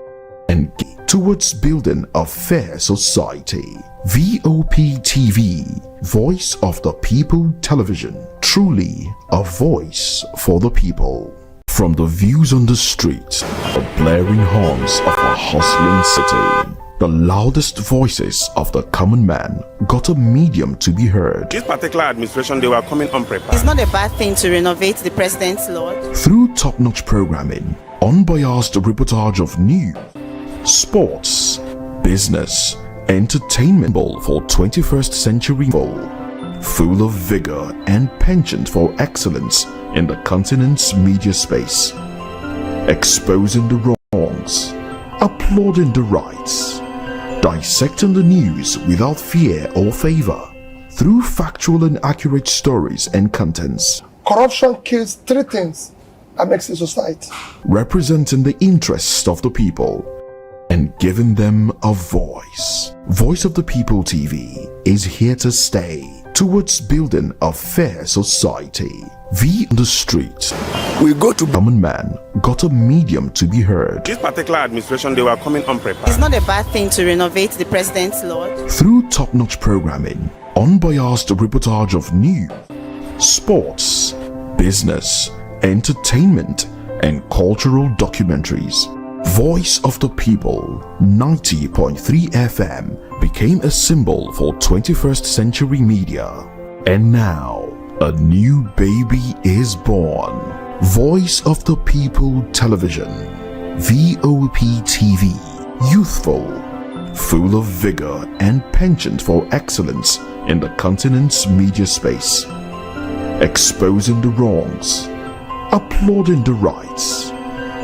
and towards building a fair society. VOP TV, Voice of the People Television, truly a voice for the people. From the views on the street, the blaring horns of a hustling city, the loudest voices of the common man got a medium to be heard. This particular administration, they were coming unprepared. It's not a bad thing to renovate the president's lodge. Through top-notch programming, unbiased reportage of news, sports, business, entertainment for 21st century full of vigor and penchant for excellence in the continent's media space, exposing the wrongs, applauding the rights, dissecting the news without fear or favor, through factual and accurate stories and contents. Corruption kills three things that makes a society. Representing the interests of the people and giving them a voice. Voice of the People TV is here to stay towards building a fair society. On the street, We go to common man got a medium to be heard. This particular administration, they were coming unprepared. It's not a bad thing to renovate the president's lodge. Through top-notch programming, unbiased reportage of news, sports, business, entertainment, and cultural documentaries, Voice of the People, 90.3 FM became a symbol for 21st century media. And now, a new baby is born. Voice of the People Television, VOP TV, youthful, full of vigor and penchant for excellence in the continent's media space, exposing the wrongs, applauding the rights,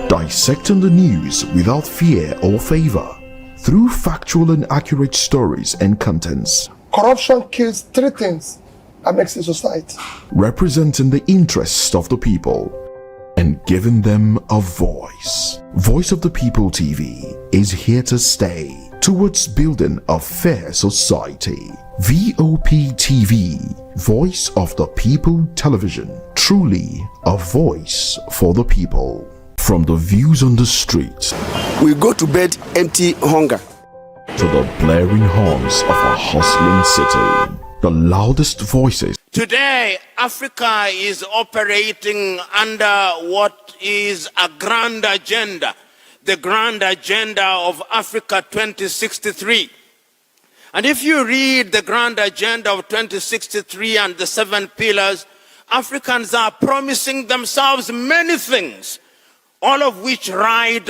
dissecting the news without fear or favor, through factual and accurate stories and contents. Corruption kills three things that makes a society. Representing the interests of the people and giving them a voice. Voice of the People TV is here to stay towards building a fair society. VOP TV, Voice of the People Television, truly a voice for the people. From the views on the street, We go to bed empty hunger. to the blaring horns of a hustling city, the loudest voices. Today, Africa is operating under what is a grand agenda the grand agenda of Africa 2063. And if you read the grand agenda of 2063 and the 7 pillars, Africans are promising themselves many things, all of which ride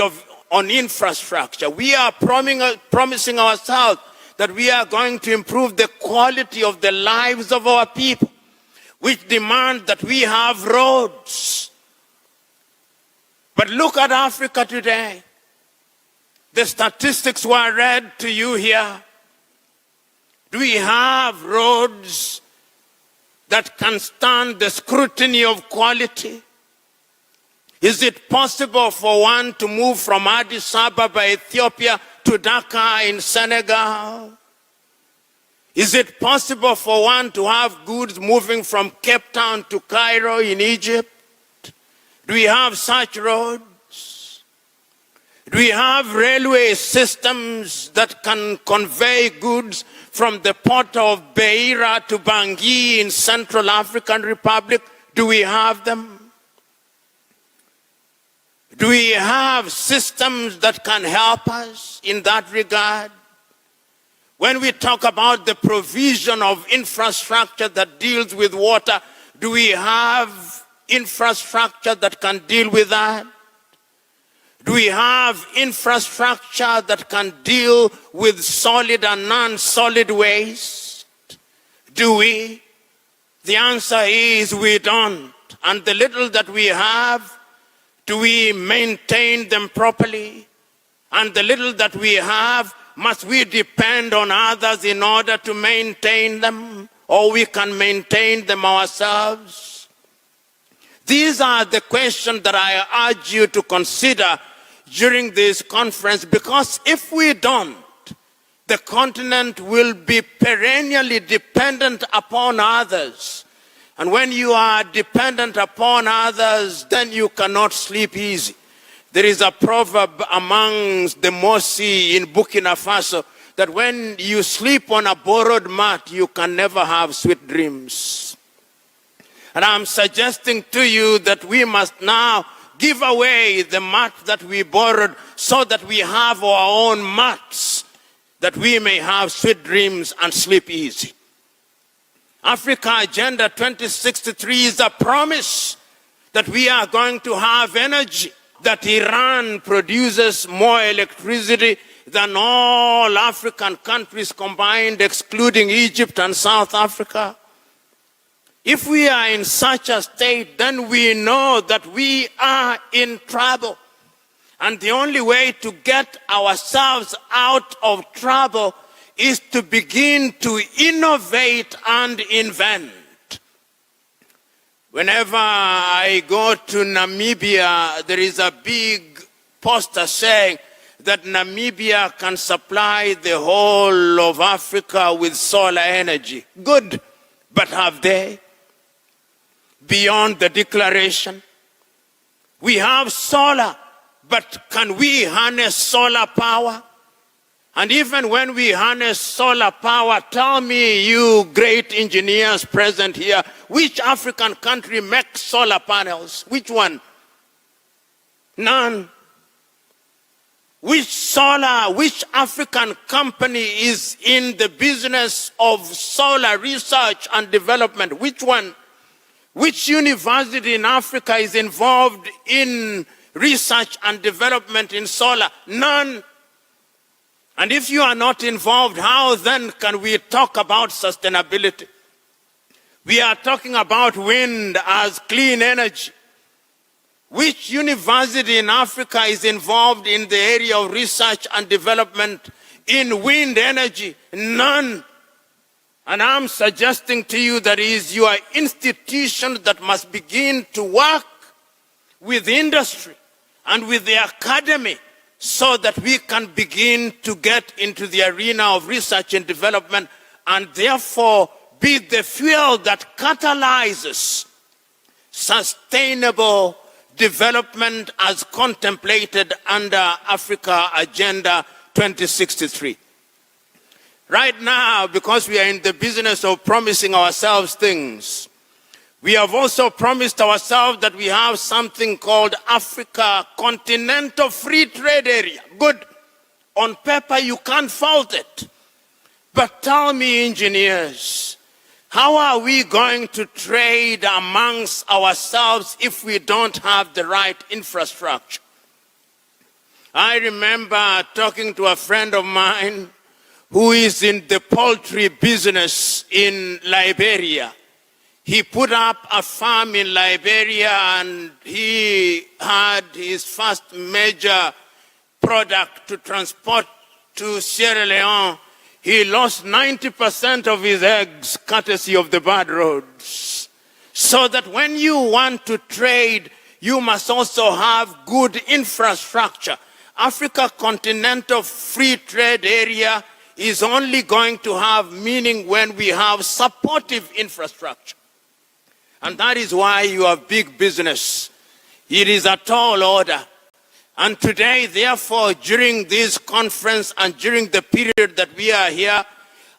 on infrastructure. We are promising ourselves that we are going to improve the quality of the lives of our people, which demand that we have roads. But look at Africa today. The statistics were read to you here. Do we have roads that can stand the scrutiny of quality? Is it possible for one to move from Addis Ababa, Ethiopia, to Dhaka in Senegal? Is it possible for one to have goods moving from Cape Town to Cairo in Egypt? Do we have such roads? Do we have railway systems that can convey goods from the port of Beira to Bangui in Central African Republic? Do we have them? Do we have systems that can help us in that regard? When we talk about the provision of infrastructure that deals with water, do we have infrastructure that can deal with that? Do we have infrastructure that can deal with solid and non-solid waste? Do we? The answer is we don't. And the little that we have, do we maintain them properly? And the little that we have, must we depend on others in order to maintain them? Or we can maintain them ourselves? These are the questions that I urge you to consider during this conference, because if we don't, the continent will be perennially dependent upon others. And when you are dependent upon others, then you cannot sleep easy. There is a proverb amongst the Mosi in Burkina Faso that when you sleep on a borrowed mat, you can never have sweet dreams. And I'm suggesting to you that we must now give away the mat that we borrowed so that we have our own mats, that we may have sweet dreams and sleep easy. Africa Agenda 2063 is a promise that we are going to have energy, that Iran produces more electricity than all African countries combined, excluding Egypt and South Africa. If we are in such a state, then we know that we are in trouble. And the only way to get ourselves out of trouble is to begin to innovate and invent. Whenever I go to Namibia, there is a big poster saying that Namibia can supply the whole of Africa with solar energy. Good, but have they? Beyond the declaration, we have solar, but can we harness solar power? And even when we harness solar power, tell me, you great engineers present here, which African country makes solar panels? Which one? None. Which African company is in the business of solar research and development? Which one? Which university in Africa is involved in research and development in solar? None. And if you are not involved, how then can we talk about sustainability? We are talking about wind as clean energy. Which university in Africa is involved in the area of research and development in wind energy? None. And I'm suggesting to you that it is your institution that must begin to work with industry and with the academy so that we can begin to get into the arena of research and development and therefore be the fuel that catalyzes sustainable development as contemplated under Africa Agenda 2063. Right now, because we are in the business of promising ourselves things, We have also promised ourselves that we have something called Africa Continental Free Trade Area. Good. On paper, you can't fault it. But tell me, engineers, how are we going to trade amongst ourselves if we don't have the right infrastructure? I remember talking to a friend of mine who is in the poultry business in Liberia. He put up a farm in Liberia and he had his first major product to transport to Sierra Leone. He lost 90% of his eggs courtesy of the bad roads. So that when you want to trade, you must also have good infrastructure. Africa Continental Free Trade Area is only going to have meaning when we have supportive infrastructure. And that is why you have big business. It is a tall order. And today, therefore, during this conference and during the period that we are here,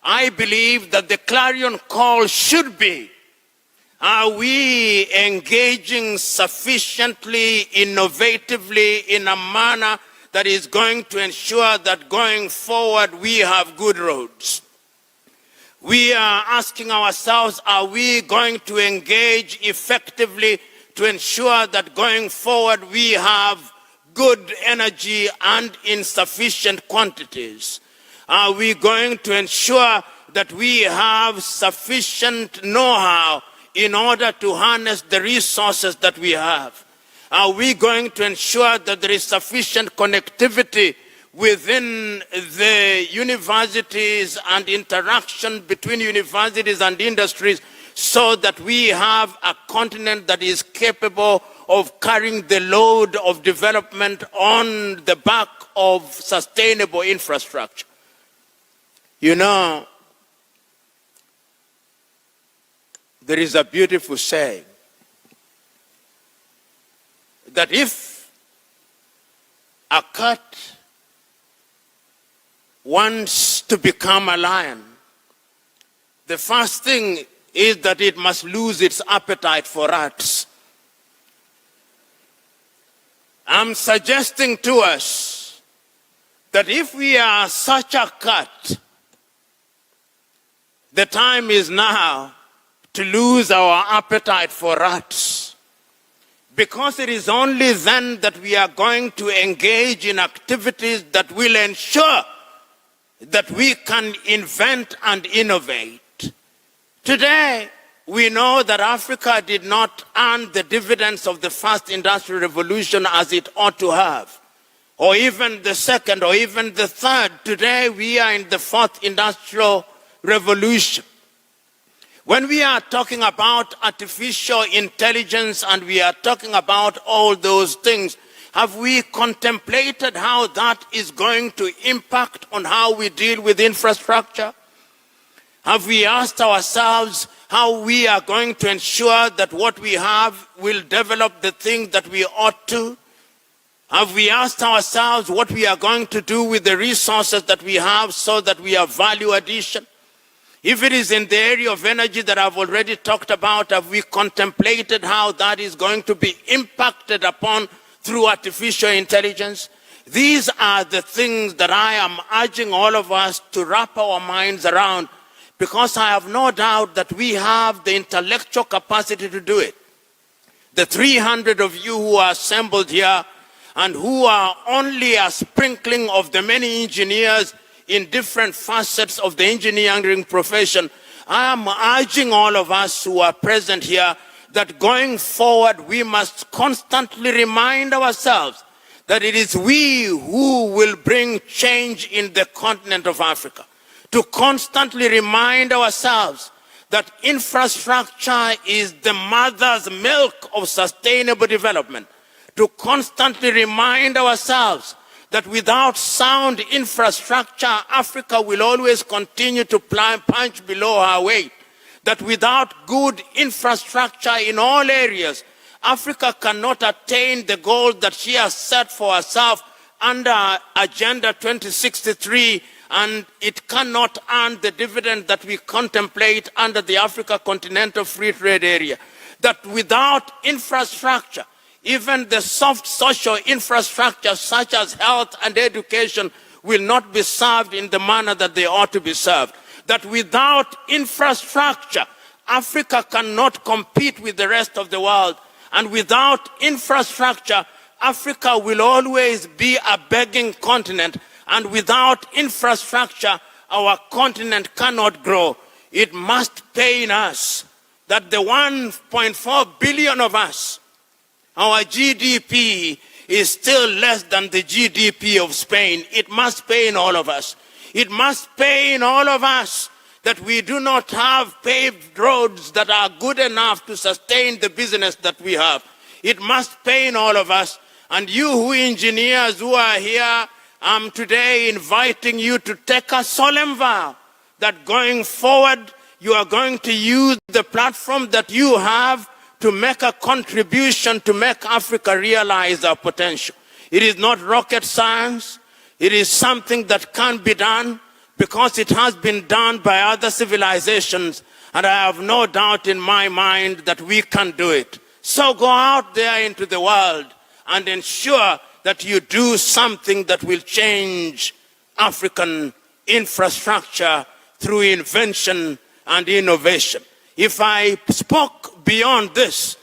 I believe that the clarion call should be, are we engaging sufficiently, innovatively, in a manner that is going to ensure that going forward we have good roads? We are asking ourselves, are we going to engage effectively to ensure that going forward we have good energy and in sufficient quantities? Are we going to ensure that we have sufficient know-how in order to harness the resources that we have? Are we going to ensure that there is sufficient connectivity within the universities and interaction between universities and industries so that we have a continent that is capable of carrying the load of development on the back of sustainable infrastructure? You know, there is a beautiful saying that if a cat wants to become a lion, the first thing is that it must lose its appetite for rats. I'm suggesting to us that if we are such a cat, the time is now to lose our appetite for rats. Because it is only then that we are going to engage in activities that will ensure that we can invent and innovate. Today, we know that Africa did not earn the dividends of the first industrial revolution as it ought to have, or even the second, or even the third. Today, we are in the fourth industrial revolution. When we are talking about artificial intelligence and we are talking about all those things, have we contemplated how that is going to impact on how we deal with infrastructure? Have we asked ourselves how we are going to ensure that what we have will develop the things that we ought to? Have we asked ourselves what we are going to do with the resources that we have so that we have value addition? If it is in the area of energy that I've already talked about, have we contemplated how that is going to be impacted upon through artificial intelligence? These are the things that I am urging all of us to wrap our minds around, because I have no doubt that we have the intellectual capacity to do it. The 300 of you who are assembled here and who are only a sprinkling of the many engineers in different facets of the engineering profession, I am urging all of us who are present here that going forward we must constantly remind ourselves that it is we who will bring change in the continent of Africa. To constantly remind ourselves that infrastructure is the mother's milk of sustainable development. To constantly remind ourselves that without sound infrastructure, Africa will always continue to punch below her weight. That without good infrastructure in all areas, Africa cannot attain the goals that she has set for herself under Agenda 2063, and it cannot earn the dividend that we contemplate under the Africa Continental Free Trade Area. that without infrastructure, even the soft social infrastructure such as health and education will not be served in the manner that they ought to be served. That without infrastructure, Africa cannot compete with the rest of the world. And without infrastructure, Africa will always be a begging continent. And without infrastructure, our continent cannot grow. It must pain us that the 1.4 billion of us, our GDP is still less than the GDP of Spain. It must pain all of us. It must pain all of us that we do not have paved roads that are good enough to sustain the business that we have. It must pain all of us. And you who engineers who are here, I'm today inviting you to take a solemn vow that going forward, you are going to use the platform that you have to make a contribution to make Africa realize our potential. It is not rocket science. It is something that can be done because it has been done by other civilizations, and I have no doubt in my mind that we can do it. So go out there into the world and ensure that you do something that will change African infrastructure through invention and innovation. If I spoke beyond this,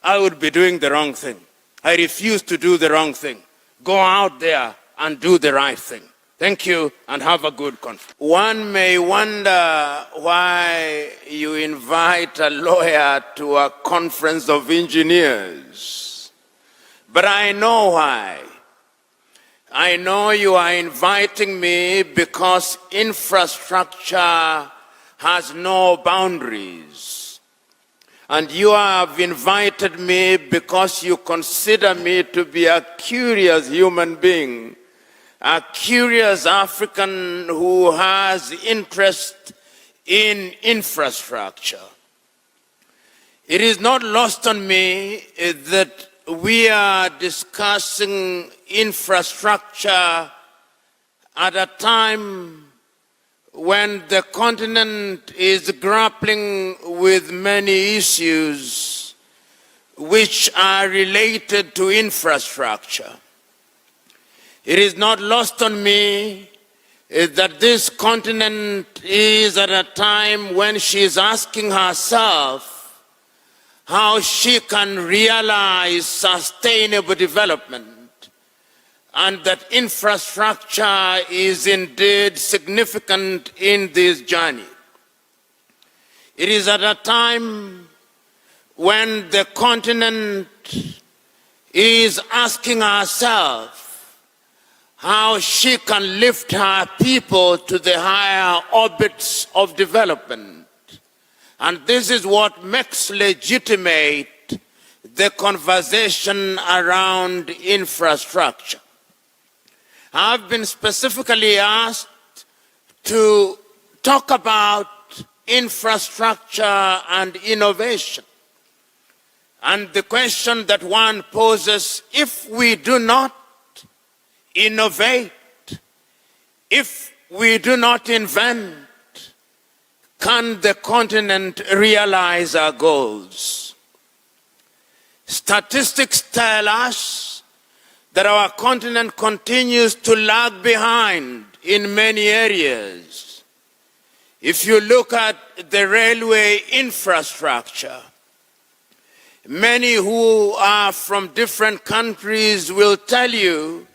I would be doing the wrong thing. I refuse to do the wrong thing. Go out there and do the right thing. Thank you, and have a good conference. One may wonder why you invite a lawyer to a conference of engineers. But I know why. I know you are inviting me because infrastructure has no boundaries. And you have invited me because you consider me to be a curious human being, a curious African who has interest in infrastructure. It is not lost on me that we are discussing infrastructure at a time when the continent is grappling with many issues which are related to infrastructure. It is not lost on me that this continent is at a time when she is asking herself how she can realize sustainable development, and that infrastructure is indeed significant in this journey. It is at a time when the continent is asking herself how she can lift her people to the higher orbits of development. And this is what makes legitimate the conversation around infrastructure. I've been specifically asked to talk about infrastructure and innovation. And the question that one poses, if we do not innovate, if we do not invent, can the continent realize our goals? Statistics tell us that our continent continues to lag behind in many areas. If you look at the railway infrastructure, many who are from different countries will tell you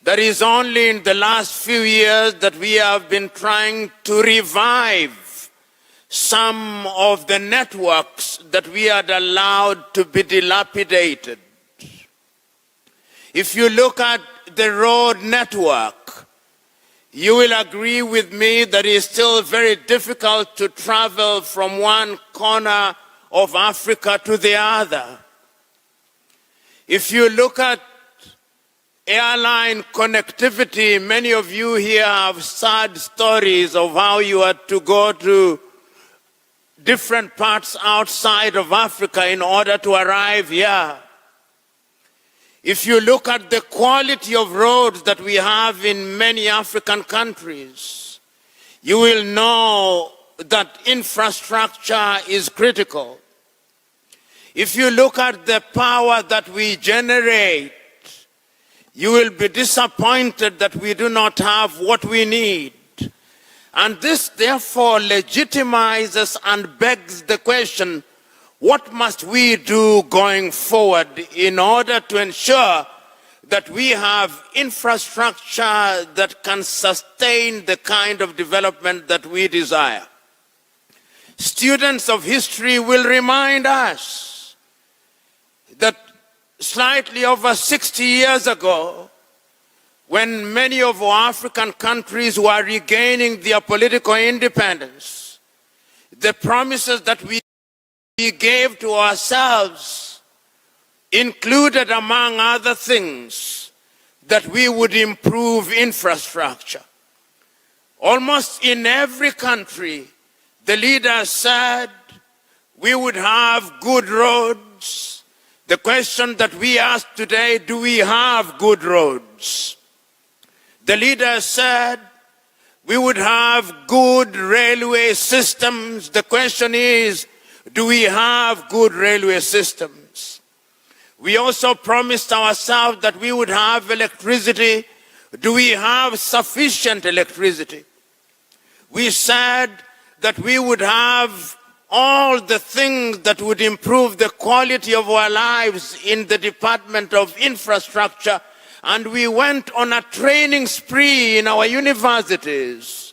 that it's only in the last few years that we have been trying to revive some of the networks that we had allowed to be dilapidated. If you look at the road network, you will agree with me that it's still very difficult to travel from one corner of Africa to the other. If you look at airline connectivity, many of you here have sad stories of how you had to go to different parts outside of Africa in order to arrive here. If you look at the quality of roads that we have in many African countries, you will know that infrastructure is critical. If you look at the power that we generate, you will be disappointed that we do not have what we need. And this therefore legitimizes and begs the question, what must we do going forward in order to ensure that we have infrastructure that can sustain the kind of development that we desire? Students of history will remind us that slightly over 60 years ago, when many of our African countries were regaining their political independence, the promises that we gave to ourselves included, among other things, that we would improve infrastructure. Almost in every country, the leaders said we would have good roads. The question that we ask today, do we have good roads? The leaders said we would have good railway systems. The question is, do we have good railway systems? We also promised ourselves that we would have electricity. Do we have sufficient electricity? We said that we would have all the things that would improve the quality of our lives in the Department of Infrastructure, and we went on a training spree in our universities,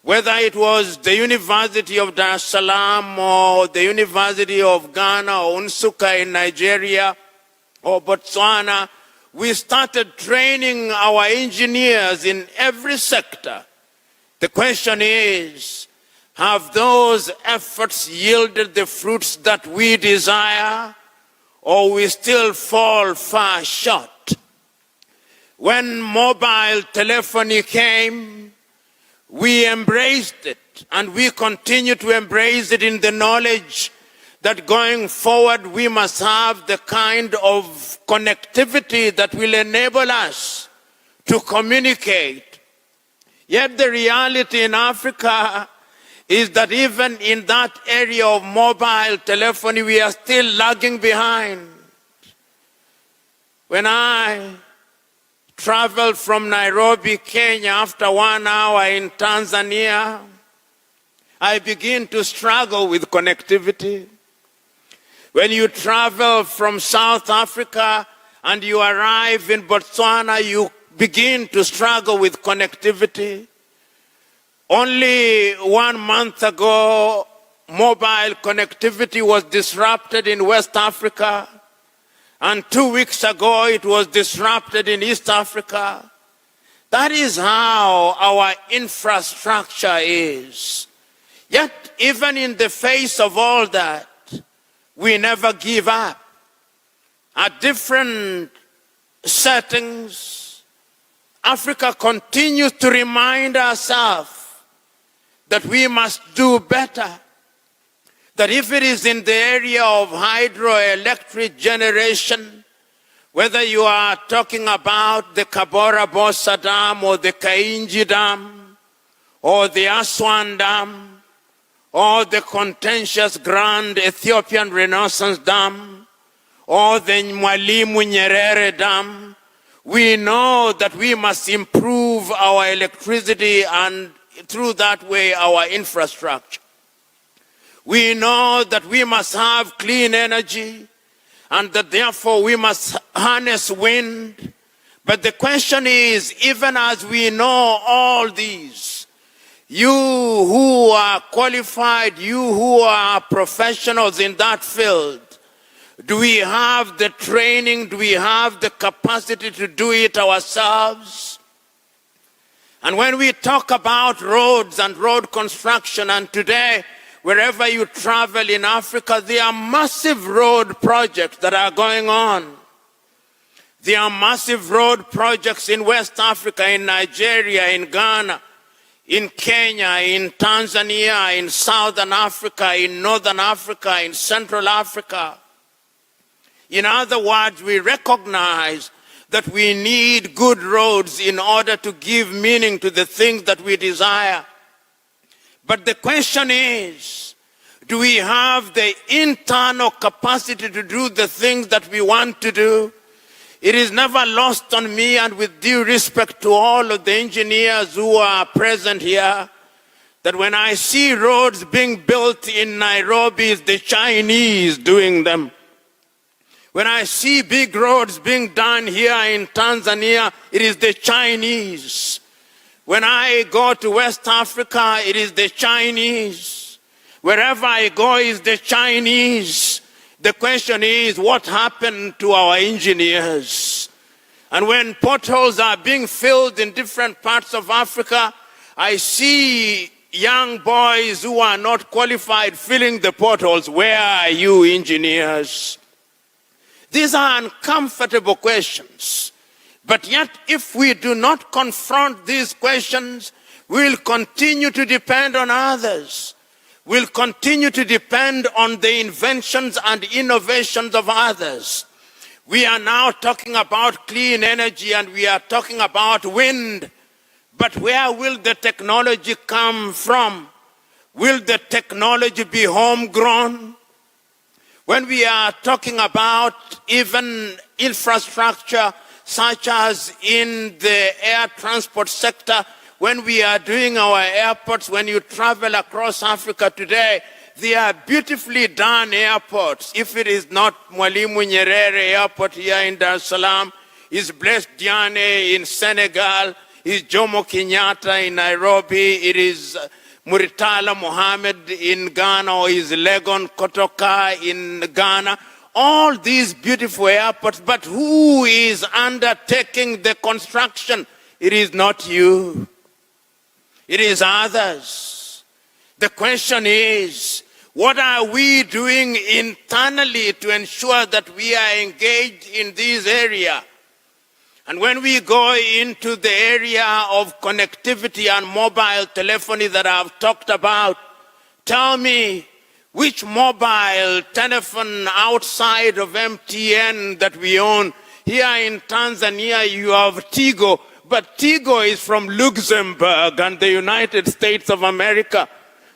whether it was the University of Dar es Salaam or the University of Ghana or Nsukka in Nigeria or Botswana. We started training our engineers in every sector. The question is, have those efforts yielded the fruits that we desire, or we still fall far short? When mobile telephony came, we embraced it, and we continue to embrace it in the knowledge that going forward we must have the kind of connectivity that will enable us to communicate. Yet the reality in Africa is that even in that area of mobile telephony, we are still lagging behind. When I traveled from Nairobi, Kenya, after 1 hour in Tanzania, I begin to struggle with connectivity. When you travel from South Africa and you arrive in Botswana, you begin to struggle with connectivity. Only 1 month ago, mobile connectivity was disrupted in West Africa, and 2 weeks ago it was disrupted in East Africa. That is how our infrastructure is. Yet, even in the face of all that, we never give up. At different settings, Africa continues to remind ourselves that we must do better. That if it is in the area of hydroelectric generation, whether you are talking about the Kabora Bosa Dam or the Kainji Dam or the Aswan Dam or the contentious Grand Ethiopian Renaissance Dam or the Mwalimu Nyerere Dam, we know that we must improve our electricity and through that way our infrastructure. We know that we must have clean energy and that therefore we must harness wind. But the question is, even as we know all these, you who are qualified, you who are professionals in that field, do we have the training, do we have the capacity to do it ourselves? And when we talk about roads and road construction, and today, wherever you travel in Africa, there are massive road projects that are going on. There are massive road projects in West Africa, in Nigeria, in Ghana, in Kenya, in Tanzania, in Southern Africa, in Northern Africa, in Central Africa. In other words, we recognize that we need good roads in order to give meaning to the things that we desire. But the question is, Do we have the internal capacity to do the things that we want to do? It is never lost on me, and with due respect to all of the engineers who are present here, that when I see roads being built in Nairobi, it's the Chinese doing them. When I see big roads being done here in Tanzania, it is the Chinese. When I go to West Africa, it is the Chinese. Wherever I go, is the Chinese. The question is, what happened to our engineers? And when potholes are being filled in different parts of Africa, I see young boys who are not qualified filling the potholes. Where are you, engineers? These are uncomfortable questions. But yet, if we do not confront these questions, we'll continue to depend on others. We'll continue to depend on the inventions and innovations of others. We are now talking about clean energy and we are talking about wind. But where will the technology come from? Will the technology be homegrown? When we are talking about even infrastructure, such as in the air transport sector, when we are doing our airports, when you travel across Africa today, they are beautifully done airports. If it is not Mwalimu Nyerere Airport here in Dar es Salaam, is Blaise Diagne in Senegal, is Jomo Kenyatta in Nairobi, it is Muritala Mohammed in Ghana, or is Legon Kotoka in Ghana. All these beautiful airports, but who is undertaking the construction? It is not you. It is others. The question is, what are we doing internally to ensure that we are engaged in this area? And when we go into the area of connectivity and mobile telephony that I've talked about, tell me, which mobile telephone outside of MTN that we own? Here in Tanzania, you have Tigo, but Tigo is from Luxembourg and the United States of America.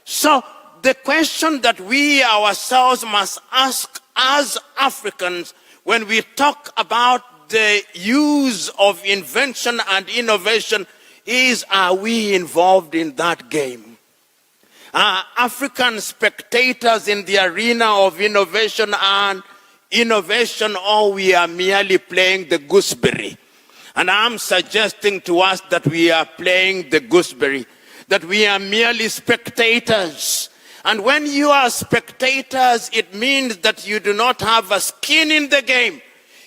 So the question that we ourselves must ask as Africans when we talk about the use of invention and innovation is, are we involved in that game? Are African spectators in the arena of innovation and innovation, or we are merely playing the gooseberry? And I'm suggesting to us that we are playing the gooseberry, that we are merely spectators. And when you are spectators, it means that you do not have a skin in the game.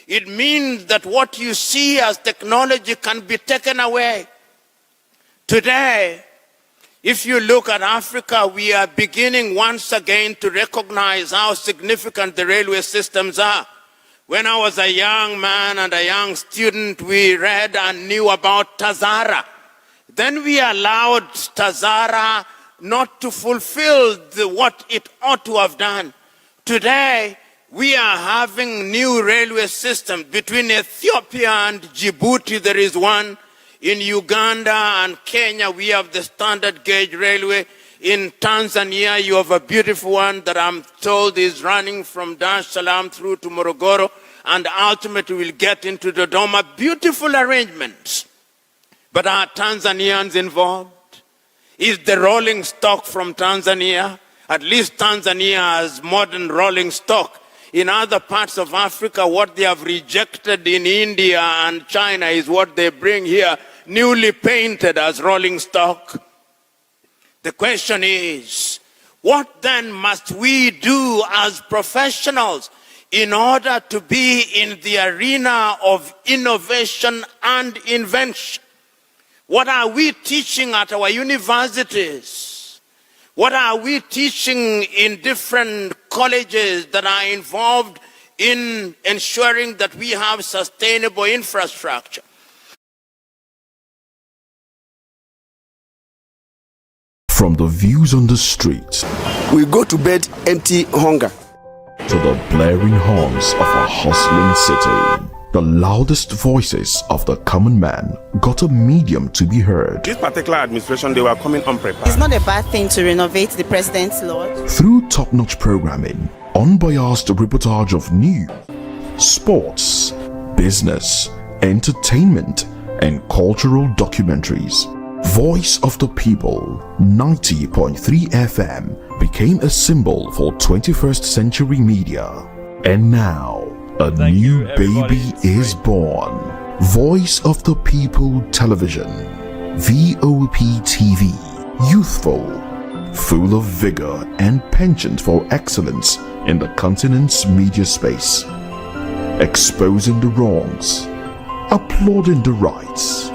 It means that what you see as technology can be taken away. Today, if you look at Africa, we are beginning once again to recognize how significant the railway systems are. When I was a young man and a young student, we read and knew about Tazara. Then we allowed Tazara not to fulfill what it ought to have done. Today, we are having new railway systems. Between Ethiopia and Djibouti, there is one. In Uganda and Kenya, we have the standard gauge railway. In Tanzania, you have a beautiful one that I'm told is running from Dar es Salaam through to Morogoro, and ultimately will get into Dodoma. Beautiful arrangements. But are Tanzanians involved? Is the rolling stock from Tanzania? At least Tanzania has modern rolling stock. In other parts of Africa, what they have rejected in India and China is what they bring here, newly painted as rolling stock. The question is, what then must we do as professionals in order to be in the arena of innovation and invention? What are we teaching at our universities? What are we teaching in different colleges that are involved in ensuring that we have sustainable infrastructure? From the views on the streets, we go to bed empty hunger, to the blaring horns of a hustling city. The loudest voices of the common man got a medium to be heard. This particular administration, they were coming unprepared. It's not a bad thing to renovate the president's lodge. Through top-notch programming, unbiased reportage of news, sports, business, entertainment, and cultural documentaries, Voice of the People 90.3 FM became a symbol for 21st century media. And now, a new baby is born. Voice of the People Television, VOP TV, youthful, full of vigor and penchant for excellence in the continent's media space, exposing the wrongs, applauding the rights,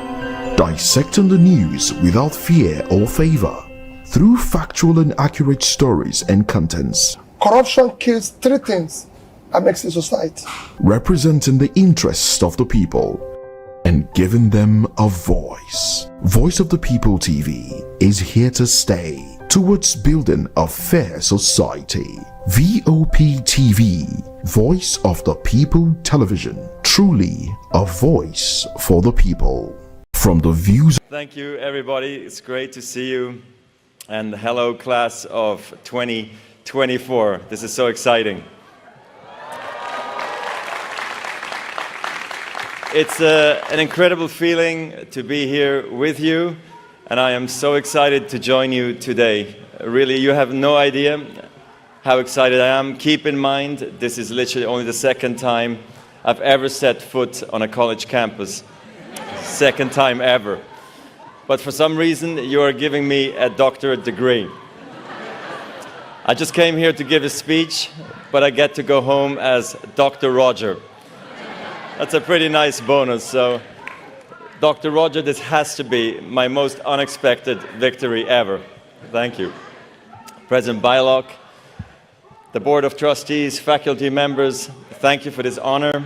dissecting the news without fear or favor, through factual and accurate stories and contents. Corruption kills three things that makes a society. Representing the interests of the people and giving them a voice. Voice of the People TV is here to stay towards building a fair society. VOP TV, Voice of the People Television, truly a voice for the people. From the views. Thank you, everybody. It's great to see you. And hello, class of 2024. This is so exciting. It's an incredible feeling to be here with you, and I am so excited to join you today. Really, you have no idea how excited I am. Keep in mind, this is literally only the second time I've ever set foot on a college campus. Second time ever. But for some reason, you are giving me a doctorate degree. I just came here to give a speech, but I get to go home as Dr. Roger. That's a pretty nice bonus. So, Dr. Roger, this has to be my most unexpected victory ever. Thank you. President Bylock, the Board of Trustees, faculty members, thank you for this honor.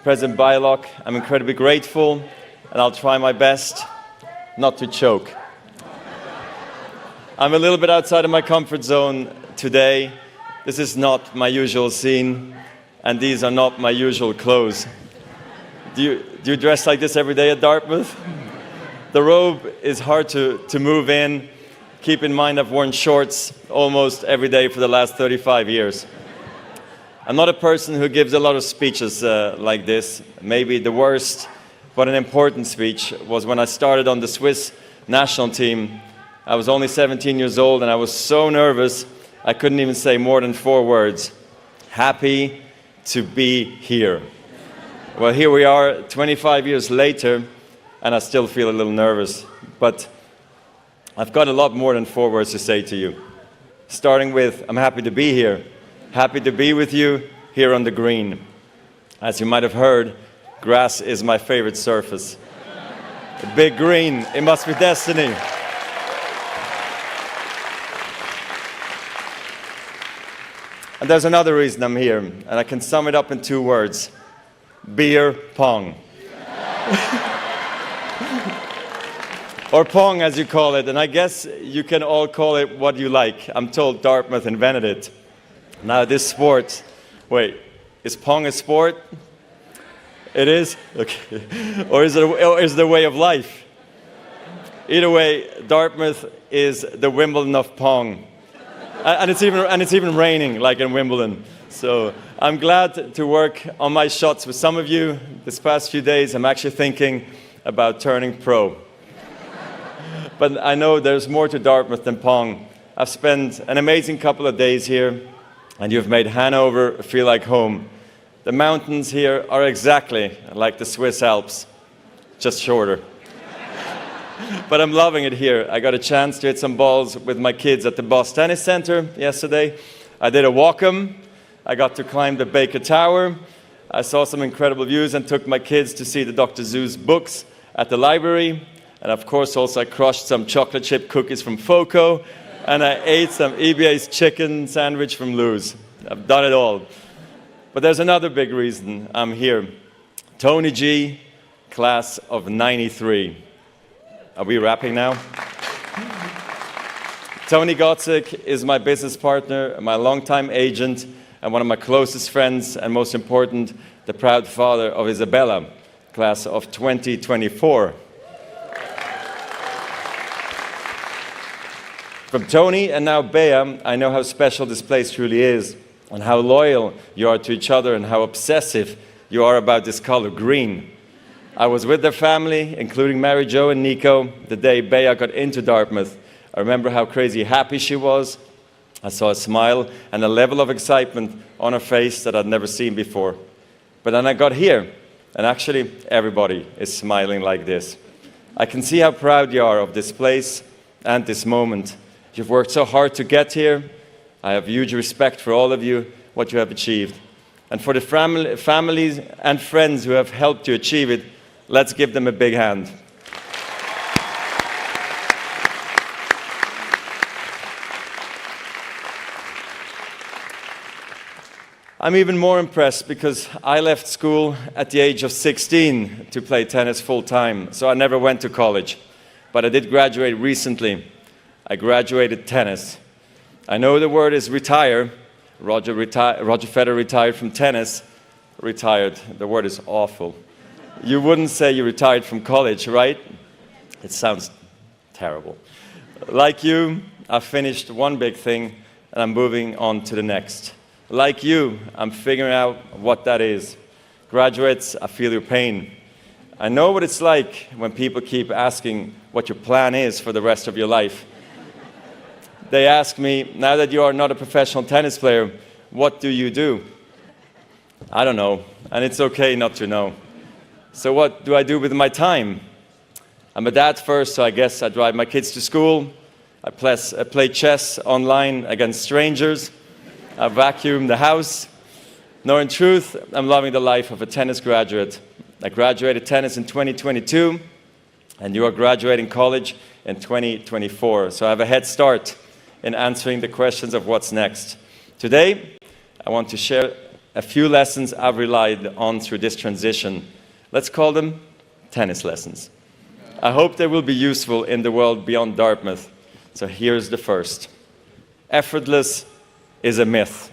President Bylock, I'm incredibly grateful, and I'll try my best not to choke. I'm a little bit outside of my comfort zone today. This is not my usual scene, and these are not my usual clothes. Do you dress like this every day at Dartmouth? The robe is hard to move in. Keep in mind I've worn shorts almost every day for the last 35 years. I'm not a person who gives a lot of speeches like this. Maybe the worst, but an important speech was when I started on the Swiss national team. I was only 17 years old and I was so nervous I couldn't even say more than 4 words. Happy to be here. Well, here we are 25 years later and I still feel a little nervous. But I've got a lot more than 4 words to say to you. Starting with, I'm happy to be here. Happy to be with you here on the green. As you might have heard, grass is my favorite surface. A big green, it must be destiny. And there's another reason I'm here, and I can sum it up in 2 words. Beer pong. Or pong, as you call it, and I guess you can all call it what you like. I'm told Dartmouth invented it. Now this sport, wait, is pong a sport? It is? Okay. Or is it a way of life? Either way, Dartmouth is the Wimbledon of pong. And it's even raining, like in Wimbledon. So I'm glad to work on my shots with some of you. This past few days, I'm actually thinking about turning pro. But I know there's more to Dartmouth than pong. I've spent an amazing couple of days here, and you've made Hanover feel like home. The mountains here are exactly like the Swiss Alps, just shorter. But I'm loving it here. I got a chance to hit some balls with my kids at the Boss Tennis Center yesterday. I did a walk-em. I got to climb the Baker Tower. I saw some incredible views and took my kids to see the Dr. Seuss books at the library. And of course, also I crushed some chocolate chip cookies from Foco. And I ate some EBA's chicken sandwich from Lou's. I've done it all. But there's another big reason I'm here. Tony G, class of 93. Are we wrapping now? Tony Gotzik is my business partner, my longtime agent, and one of my closest friends, and most important, the proud father of Isabella, class of 2024. From Tony and now Bea, I know how special this place truly is, and how loyal you are to each other, and how obsessive you are about this color, green. I was with their family, including Mary Jo and Nico, the day Bea got into Dartmouth. I remember how crazy happy she was. I saw a smile and a level of excitement on her face that I'd never seen before. But then I got here, and actually everybody is smiling like this. I can see how proud you are of this place and this moment. You've worked so hard to get here. I have huge respect for all of you, what you have achieved. And for the families and friends who have helped you achieve it, let's give them a big hand. I'm even more impressed because I left school at the age of 16 to play tennis full time, so I never went to college. But I did graduate recently. I graduated tennis. I know the word is retire. Roger Federer retired from tennis. Retired. The word is awful. You wouldn't say you retired from college, right? It sounds terrible. Like you, I finished one big thing and I'm moving on to the next. Like you, I'm figuring out what that is. Graduates, I feel your pain. I know what it's like when people keep asking what your plan is for the rest of your life. They ask me, now that you are not a professional tennis player, what do you do? I don't know, and it's okay not to know. So what do I do with my time? I'm a dad first, so I guess I drive my kids to school. I play chess online against strangers. I vacuum the house. No, in truth, I'm loving the life of a tennis graduate. I graduated tennis in 2022, and you are graduating college in 2024. So I have a head start in answering the questions of what's next. Today, I want to share a few lessons I've relied on through this transition. Let's call them tennis lessons. I hope they will be useful in the world beyond Dartmouth. So here's the first. Effortless is a myth.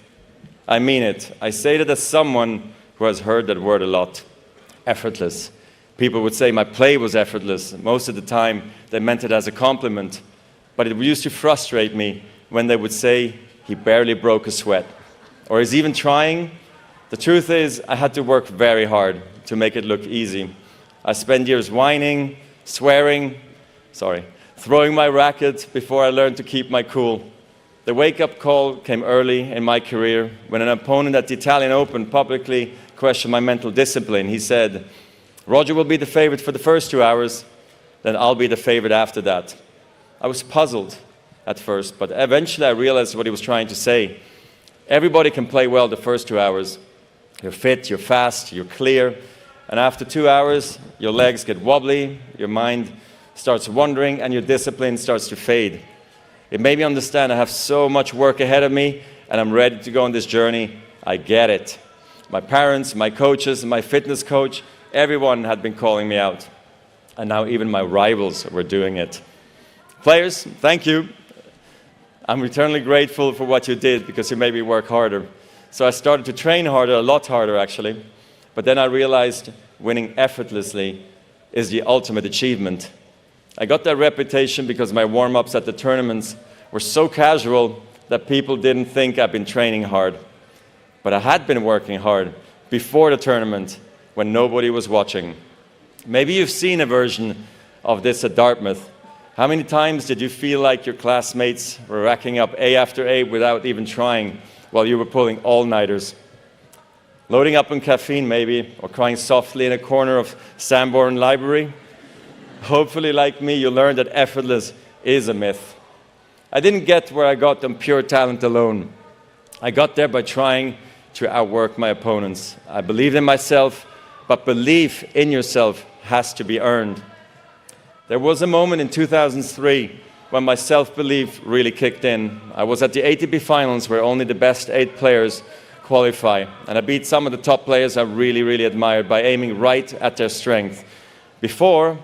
I mean it. I say that as someone who has heard that word a lot. Effortless. People would say my play was effortless. Most of the time, they meant it as a compliment. But it used to frustrate me when they would say he barely broke a sweat. Or he's even trying. The truth is, I had to work very hard to make it look easy. I spent years whining, swearing, throwing my racket before I learned to keep my cool. The wake-up call came early in my career when an opponent at the Italian Open publicly questioned my mental discipline. He said, Roger will be the favorite for the first 2 hours, then I'll be the favorite after that. I was puzzled at first, but eventually I realized what he was trying to say. Everybody can play well the first 2 hours. You're fit, you're fast, you're clear, and after 2 hours, your legs get wobbly, your mind starts wandering, and your discipline starts to fade. It made me understand I have so much work ahead of me, and I'm ready to go on this journey. I get it. My parents, my coaches, my fitness coach, everyone had been calling me out. And now even my rivals were doing it. Players, thank you. I'm eternally grateful for what you did because you made me work harder. So I started to train harder, a lot harder actually. But then I realized winning effortlessly is the ultimate achievement. I got that reputation because my warm-ups at the tournaments were so casual that people didn't think I'd been training hard. But I had been working hard before the tournament when nobody was watching. Maybe you've seen a version of this at Dartmouth. How many times did you feel like your classmates were racking up A after A without even trying while you were pulling all-nighters? Loading up on caffeine maybe, or crying softly in a corner of Sanborn Library? Hopefully, like me, you learned that effortless is a myth. I didn't get where I got on pure talent alone. I got there by trying to outwork my opponents. I believed in myself, but belief in yourself has to be earned. There was a moment in 2003 when my self-belief really kicked in. I was at the ATP finals where only the best 8 players qualify, and I beat some of the top players I really admired by aiming right at their strength. Before,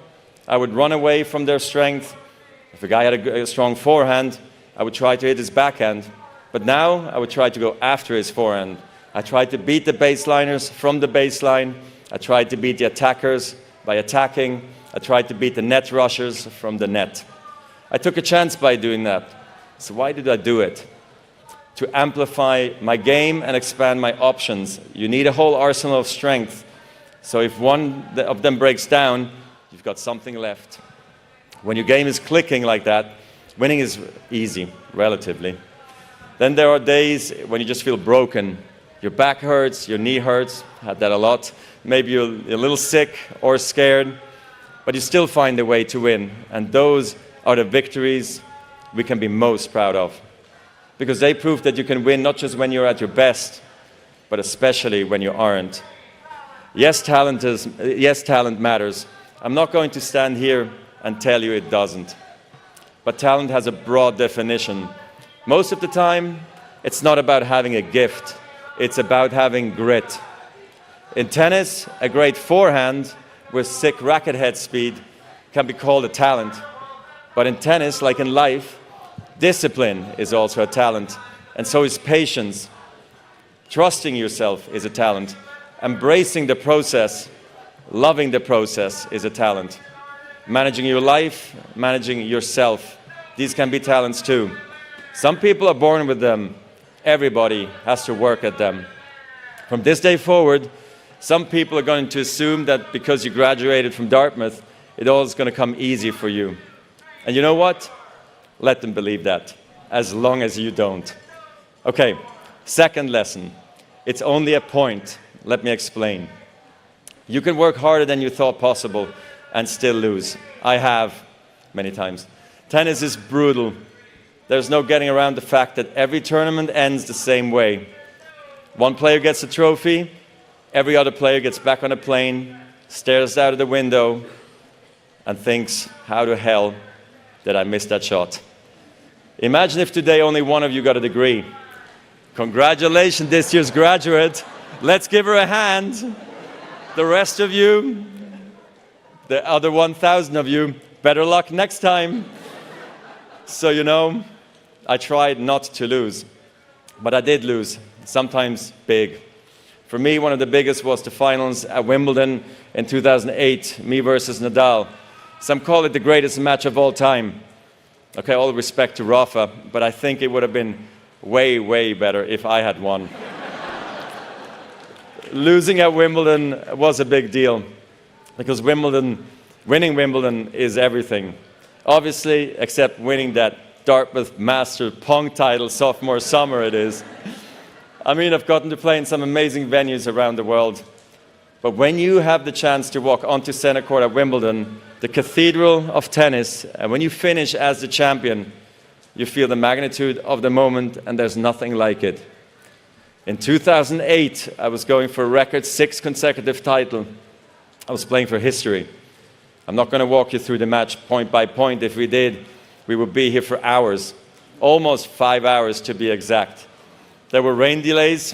I would run away from their strength. If a guy had a strong forehand, I would try to hit his backhand. But now I would try to go after his forehand. I tried to beat the baseliners from the baseline. I tried to beat the attackers by attacking. I tried to beat the net rushers from the net. I took a chance by doing that. So why did I do it? To amplify my game and expand my options. You need a whole arsenal of strength. So if one of them breaks down, you've got something left. When your game is clicking like that, winning is easy, relatively. Then there are days when you just feel broken. Your back hurts, your knee hurts, had that a lot. Maybe you're a little sick or scared, but you still find a way to win. And those are the victories we can be most proud of. Because they prove that you can win not just when you're at your best, but especially when you aren't. Yes, talent matters. I'm not going to stand here and tell you it doesn't. But talent has a broad definition. Most of the time, it's not about having a gift. It's about having grit. In tennis, a great forehand with sick racket head speed can be called a talent. But in tennis, like in life, discipline is also a talent, and so is patience. Trusting yourself is a talent. Embracing the process, loving the process is a talent. Managing your life, managing yourself, these can be talents too. Some people are born with them. Everybody has to work at them. From this day forward, some people are going to assume that because you graduated from Dartmouth, it all is going to come easy for you. And you know what? Let them believe that, as long as you don't. Okay, second lesson. It's only a point. Let me explain. You can work harder than you thought possible and still lose. I have, many times. Tennis is brutal. There's no getting around the fact that every tournament ends the same way. One player gets a trophy, every other player gets back on a plane, stares out of the window, and thinks, how the hell did I miss that shot? Imagine if today only one of you got a degree. Congratulations, this year's graduate. Let's give her a hand. The rest of you, the other 1,000 of you, better luck next time. So, you know, I tried not to lose, but I did lose, sometimes big. For me, one of the biggest was the finals at Wimbledon in 2008, me versus Nadal. Some call it the greatest match of all time. Okay, all respect to Rafa, but I think it would have been way, way better if I had won. Losing at Wimbledon was a big deal because winning Wimbledon is everything. Obviously, except winning that Dartmouth Master Pong title sophomore summer it is. I mean, I've gotten to play in some amazing venues around the world. But when you have the chance to walk onto center court at Wimbledon, the cathedral of tennis, and when you finish as the champion, you feel the magnitude of the moment, and there's nothing like it. In 2008, I was going for a record 6 consecutive title. I was playing for history. I'm not going to walk you through the match point by point. If we did, we would be here for hours, almost 5 hours to be exact. There were rain delays.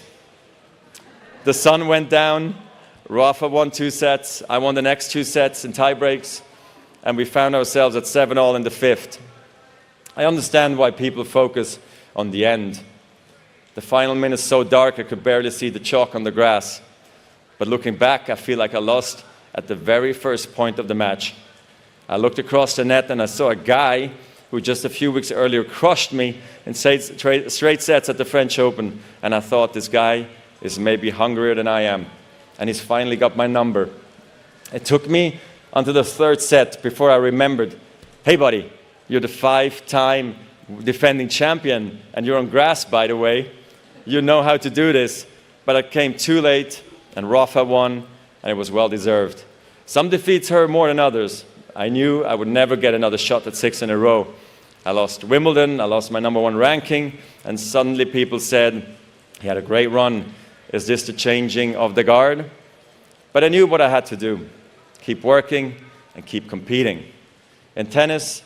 The sun went down. Rafa won 2 sets. I won the next 2 sets in tie breaks. And we found ourselves at 7-all in the 5th. I understand why people focus on the end. The final minute is so dark I could barely see the chalk on the grass. But looking back, I feel like I lost at the very first point of the match. I looked across the net and I saw a guy who just a few weeks earlier crushed me in straight sets at the French Open. And I thought, this guy is maybe hungrier than I am. And he's finally got my number. It took me until the 3rd set before I remembered, hey buddy, you're the 5-time defending champion, and you're on grass, by the way. You know how to do this. But I came too late, and Rafa won, and it was well deserved. Some defeats hurt more than others. I knew I would never get another shot at 6 in a row. I lost Wimbledon, I lost my #1 ranking, and suddenly people said, he had a great run. Is this the changing of the guard? But I knew what I had to do. Keep working and keep competing. In tennis,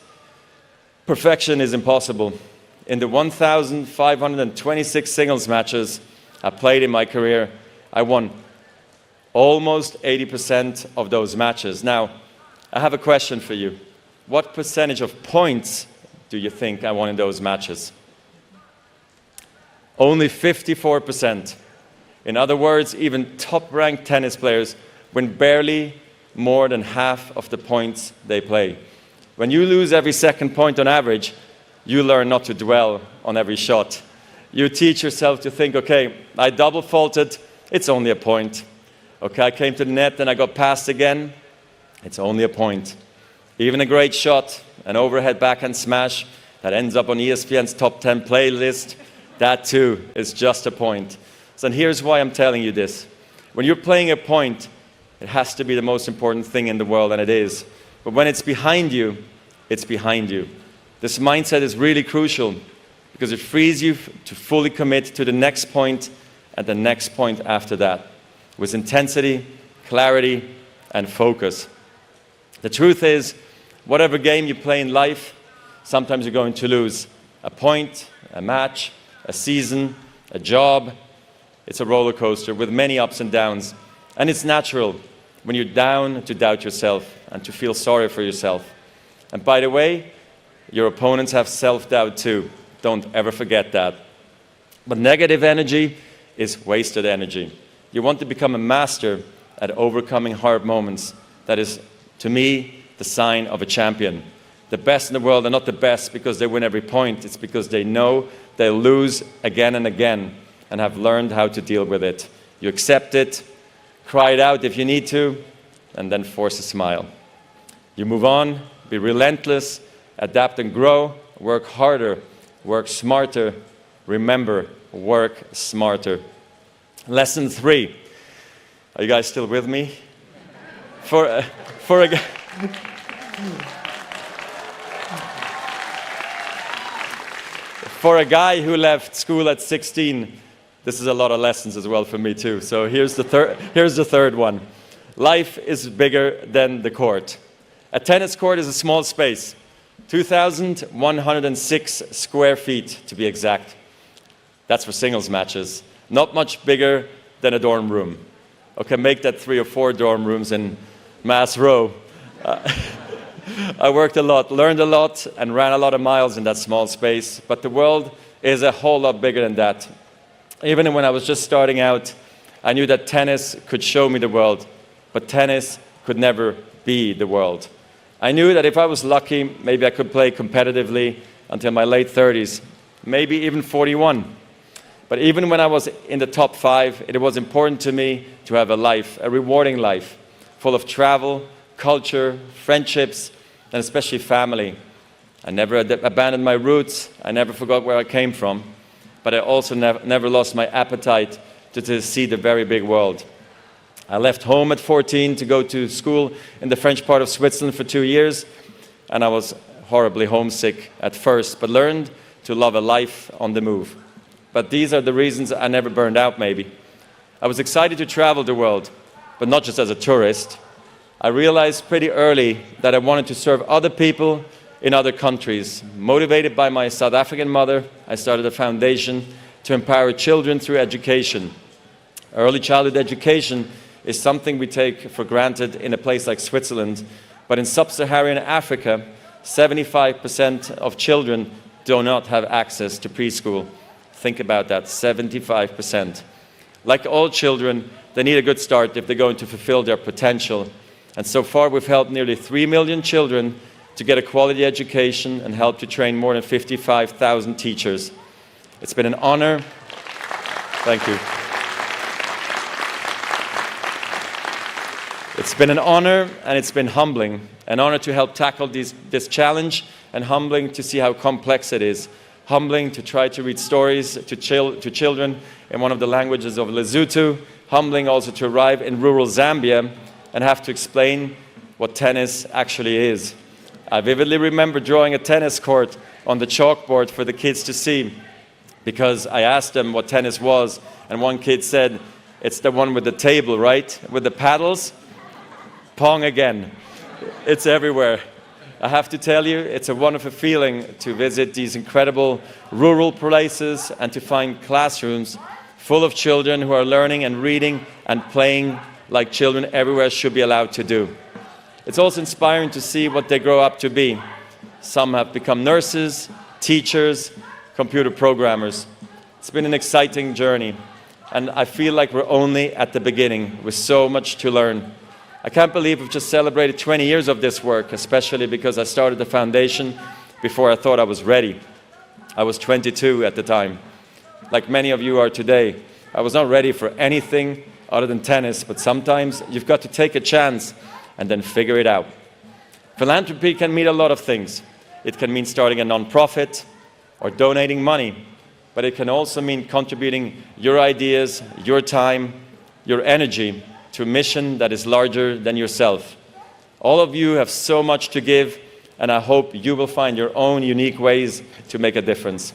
perfection is impossible. In the 1,526 singles matches I played in my career, I won almost 80% of those matches. Now, I have a question for you. What percentage of points do you think I won in those matches? Only 54%. In other words, even top-ranked tennis players win barely more than half of the points they play. When you lose every second point on average, you learn not to dwell on every shot. You teach yourself to think, okay, I double faulted, it's only a point. Okay, I came to the net and I got passed again, it's only a point. Even a great shot, an overhead backhand smash that ends up on ESPN's top 10 playlist, that too is just a point. So here's why I'm telling you this. When you're playing a point, it has to be the most important thing in the world, and it is. But when it's behind you, it's behind you. This mindset is really crucial because it frees you to fully commit to the next point and the next point after that with intensity, clarity, and focus. The truth is, whatever game you play in life, sometimes you're going to lose. A point, a match, a season, a job. It's a roller coaster with many ups and downs. And it's natural when you're down to doubt yourself and to feel sorry for yourself. And by the way, your opponents have self-doubt too. Don't ever forget that. But negative energy is wasted energy. You want to become a master at overcoming hard moments. That is, to me, the sign of a champion. The best in the world are not the best because they win every point. It's because they know they'll lose again and again and have learned how to deal with it. You accept it, cry it out if you need to, and then force a smile. You move on, be relentless, adapt and grow, work harder, work smarter. Remember, work smarter. Lesson 3. Are you guys still with me? For a guy who left school at 16, this is a lot of lessons as well for me too. So here's the third one. Life is bigger than the court. A tennis court is a small space, 2,106 square feet to be exact. That's for singles matches. Not much bigger than a dorm room. Okay, make that 3 or 4 dorm rooms in Mass Row. I worked a lot, learned a lot, and ran a lot of miles in that small space. But the world is a whole lot bigger than that. Even when I was just starting out, I knew that tennis could show me the world, but tennis could never be the world. I knew that if I was lucky, maybe I could play competitively until my late 30s, maybe even 41. But even when I was in the top 5, it was important to me to have a life, a rewarding life, full of travel, culture, friendships, and especially family. I never abandoned my roots. I never forgot where I came from. But I also never lost my appetite to see the very big world. I left home at 14 to go to school in the French part of Switzerland for 2 years, and I was horribly homesick at first, but learned to love a life on the move. But these are the reasons I never burned out, maybe. I was excited to travel the world, but not just as a tourist. I realized pretty early that I wanted to serve other people in other countries. Motivated by my South African mother, I started a foundation to empower children through education. Early childhood education is something we take for granted in a place like Switzerland, but in sub-Saharan Africa, 75% of children do not have access to preschool. Think about that, 75%. Like all children, they need a good start if they're going to fulfill their potential. And so far, we've helped nearly 3 million children to get a quality education and helped to train more than 55,000 teachers. It's been an honor. Thank you. It's been an honor and it's been humbling. An honor to help tackle this challenge, and humbling to see how complex it is. Humbling to try to read stories to children in one of the languages of Lesotho. Humbling also to arrive in rural Zambia and have to explain what tennis actually is. I vividly remember drawing a tennis court on the chalkboard for the kids to see, because I asked them what tennis was, and one kid said, "It's the one with the table, right? With the paddles?" Pong again. It's everywhere. I have to tell you, it's a wonderful feeling to visit these incredible rural places and to find classrooms full of children who are learning and reading and playing like children everywhere should be allowed to do. It's also inspiring to see what they grow up to be. Some have become nurses, teachers, computer programmers. It's been an exciting journey, and I feel like we're only at the beginning with so much to learn. I can't believe we've just celebrated 20 years of this work, especially because I started the foundation before I thought I was ready. I was 22 at the time, like many of you are today. I was not ready for anything other than tennis, but sometimes you've got to take a chance and then figure it out. Philanthropy can mean a lot of things. It can mean starting a non-profit or donating money, but it can also mean contributing your ideas, your time, your energy to a mission that is larger than yourself. All of you have so much to give, and I hope you will find your own unique ways to make a difference,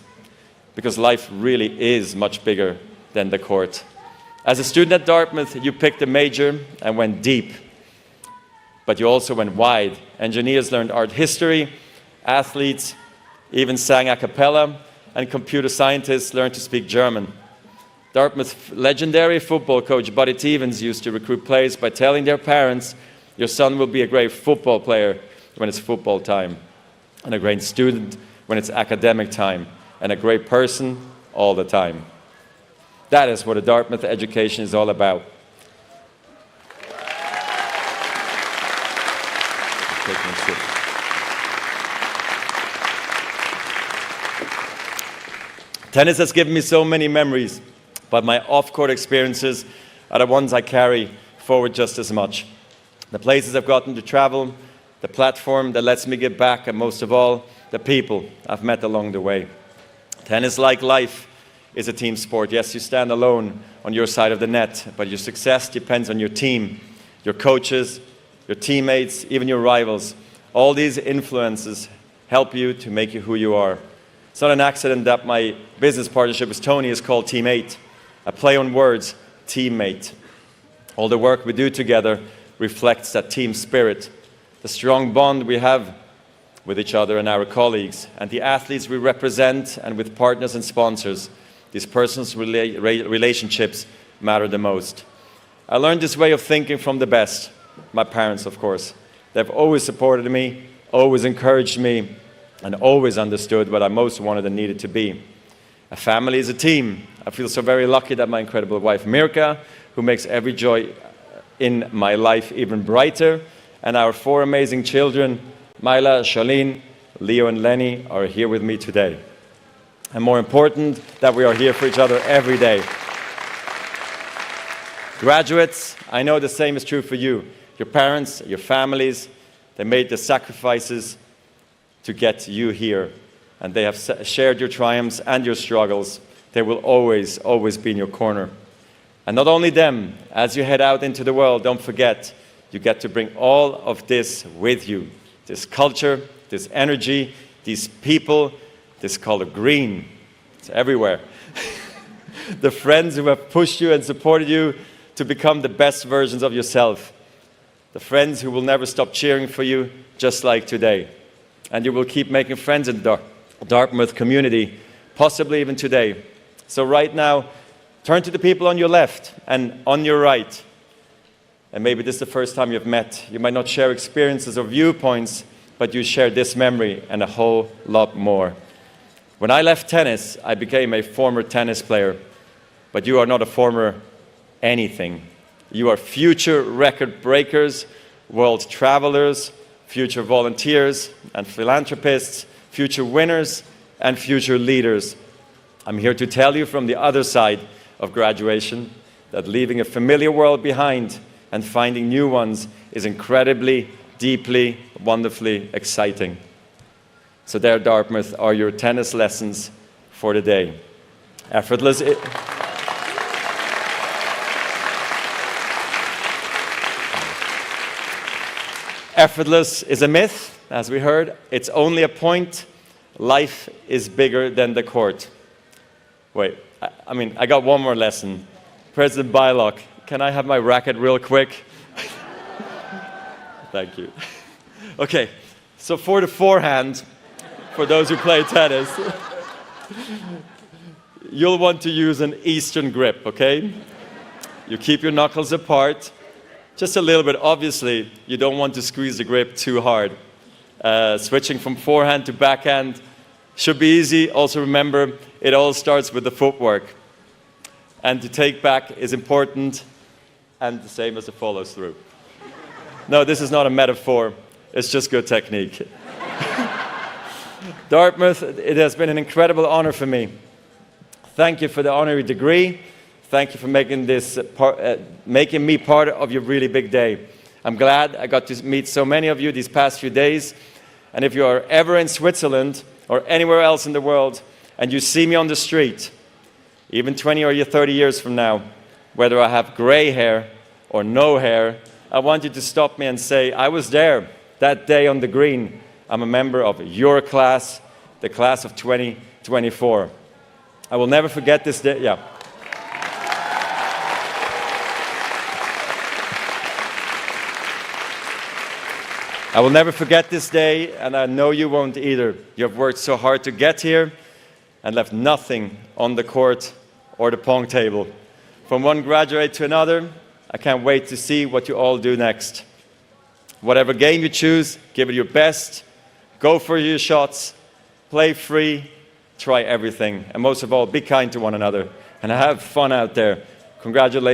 because life really is much bigger than the court. As a student at Dartmouth, you picked a major and went deep, but you also went wide. Engineers learned art history, athletes even sang a cappella, and computer scientists learned to speak German. Dartmouth's legendary football coach Buddy Stevens used to recruit players by telling their parents, your son will be a great football player when it's football time, and a great student when it's academic time, and a great person all the time. That is what a Dartmouth education is all about. Tennis has given me so many memories, but my off-court experiences are the ones I carry forward just as much. The places I've gotten to travel, the platform that lets me give back, and most of all, the people I've met along the way. Tennis, like life, is a team sport. Yes, you stand alone on your side of the net, but your success depends on your team, your coaches, your teammates, even your rivals. All these influences help you to make you who you are. It's not an accident that my business partnership with Tony is called Team 8. A play on words, teammate. All the work we do together reflects that team spirit, the strong bond we have with each other and our colleagues, and the athletes we represent, and with partners and sponsors. These personal relationships matter the most. I learned this way of thinking from the best, my parents, of course. They've always supported me, always encouraged me, and always understood what I most wanted and needed to be. A family is a team. I feel so very lucky that my incredible wife, Mirka, who makes every joy in my life even brighter, and our 4 amazing children, Myla, Charlene, Leo, and Lenny, are here with me today. And more important, that we are here for each other every day. Graduates, I know the same is true for you. Your parents, your families, they made the sacrifices to get you here. And they have shared your triumphs and your struggles. They will always, always be in your corner. And not only them, as you head out into the world, don't forget, you get to bring all of this with you. This culture, this energy, these people, this color green. It's everywhere. The friends who have pushed you and supported you to become the best versions of yourself. The friends who will never stop cheering for you, just like today. And you will keep making friends in the Dartmouth community, possibly even today. So right now, turn to the people on your left and on your right. And maybe this is the first time you've met. You might not share experiences or viewpoints, but you share this memory and a whole lot more. When I left tennis, I became a former tennis player. But you are not a former anything. You are future record breakers, world travelers, future volunteers and philanthropists, future winners and future leaders. I'm here to tell you from the other side of graduation that leaving a familiar world behind and finding new ones is incredibly, deeply, wonderfully exciting. So there, Dartmouth, are your tennis lessons for the day. Effortless. Effortless is a myth, as we heard. It's only a point. Life is bigger than the court. Wait, I got one more lesson. President Bylock, can I have my racket real quick? Thank you. Okay, so for the forehand, for those who play tennis, you'll want to use an Eastern grip, okay? You keep your knuckles apart, just a little bit. Obviously, you don't want to squeeze the grip too hard. Switching from forehand to backhand, should be easy. Also remember, it all starts with the footwork. And to take back is important, and the same as the follows through. No, this is not a metaphor. It's just good technique. Dartmouth, it has been an incredible honor for me. Thank you for the honorary degree. Thank you for making this making me part of your really big day. I'm glad I got to meet so many of you these past few days. And if you are ever in Switzerland or anywhere else in the world and you see me on the street, even 20 or 30 years from now, whether I have gray hair or no hair, I want you to stop me and say, I was there that day on the green. I'm a member of your class, the class of 2024. I will never forget this day. Yeah. I will never forget this day, and I know you won't either. You have worked so hard to get here and left nothing on the court or the pong table. From one graduate to another, I can't wait to see what you all do next. Whatever game you choose, give it your best. Go for your shots. Play free. Try everything. And most of all, be kind to one another. And have fun out there. Congratulations.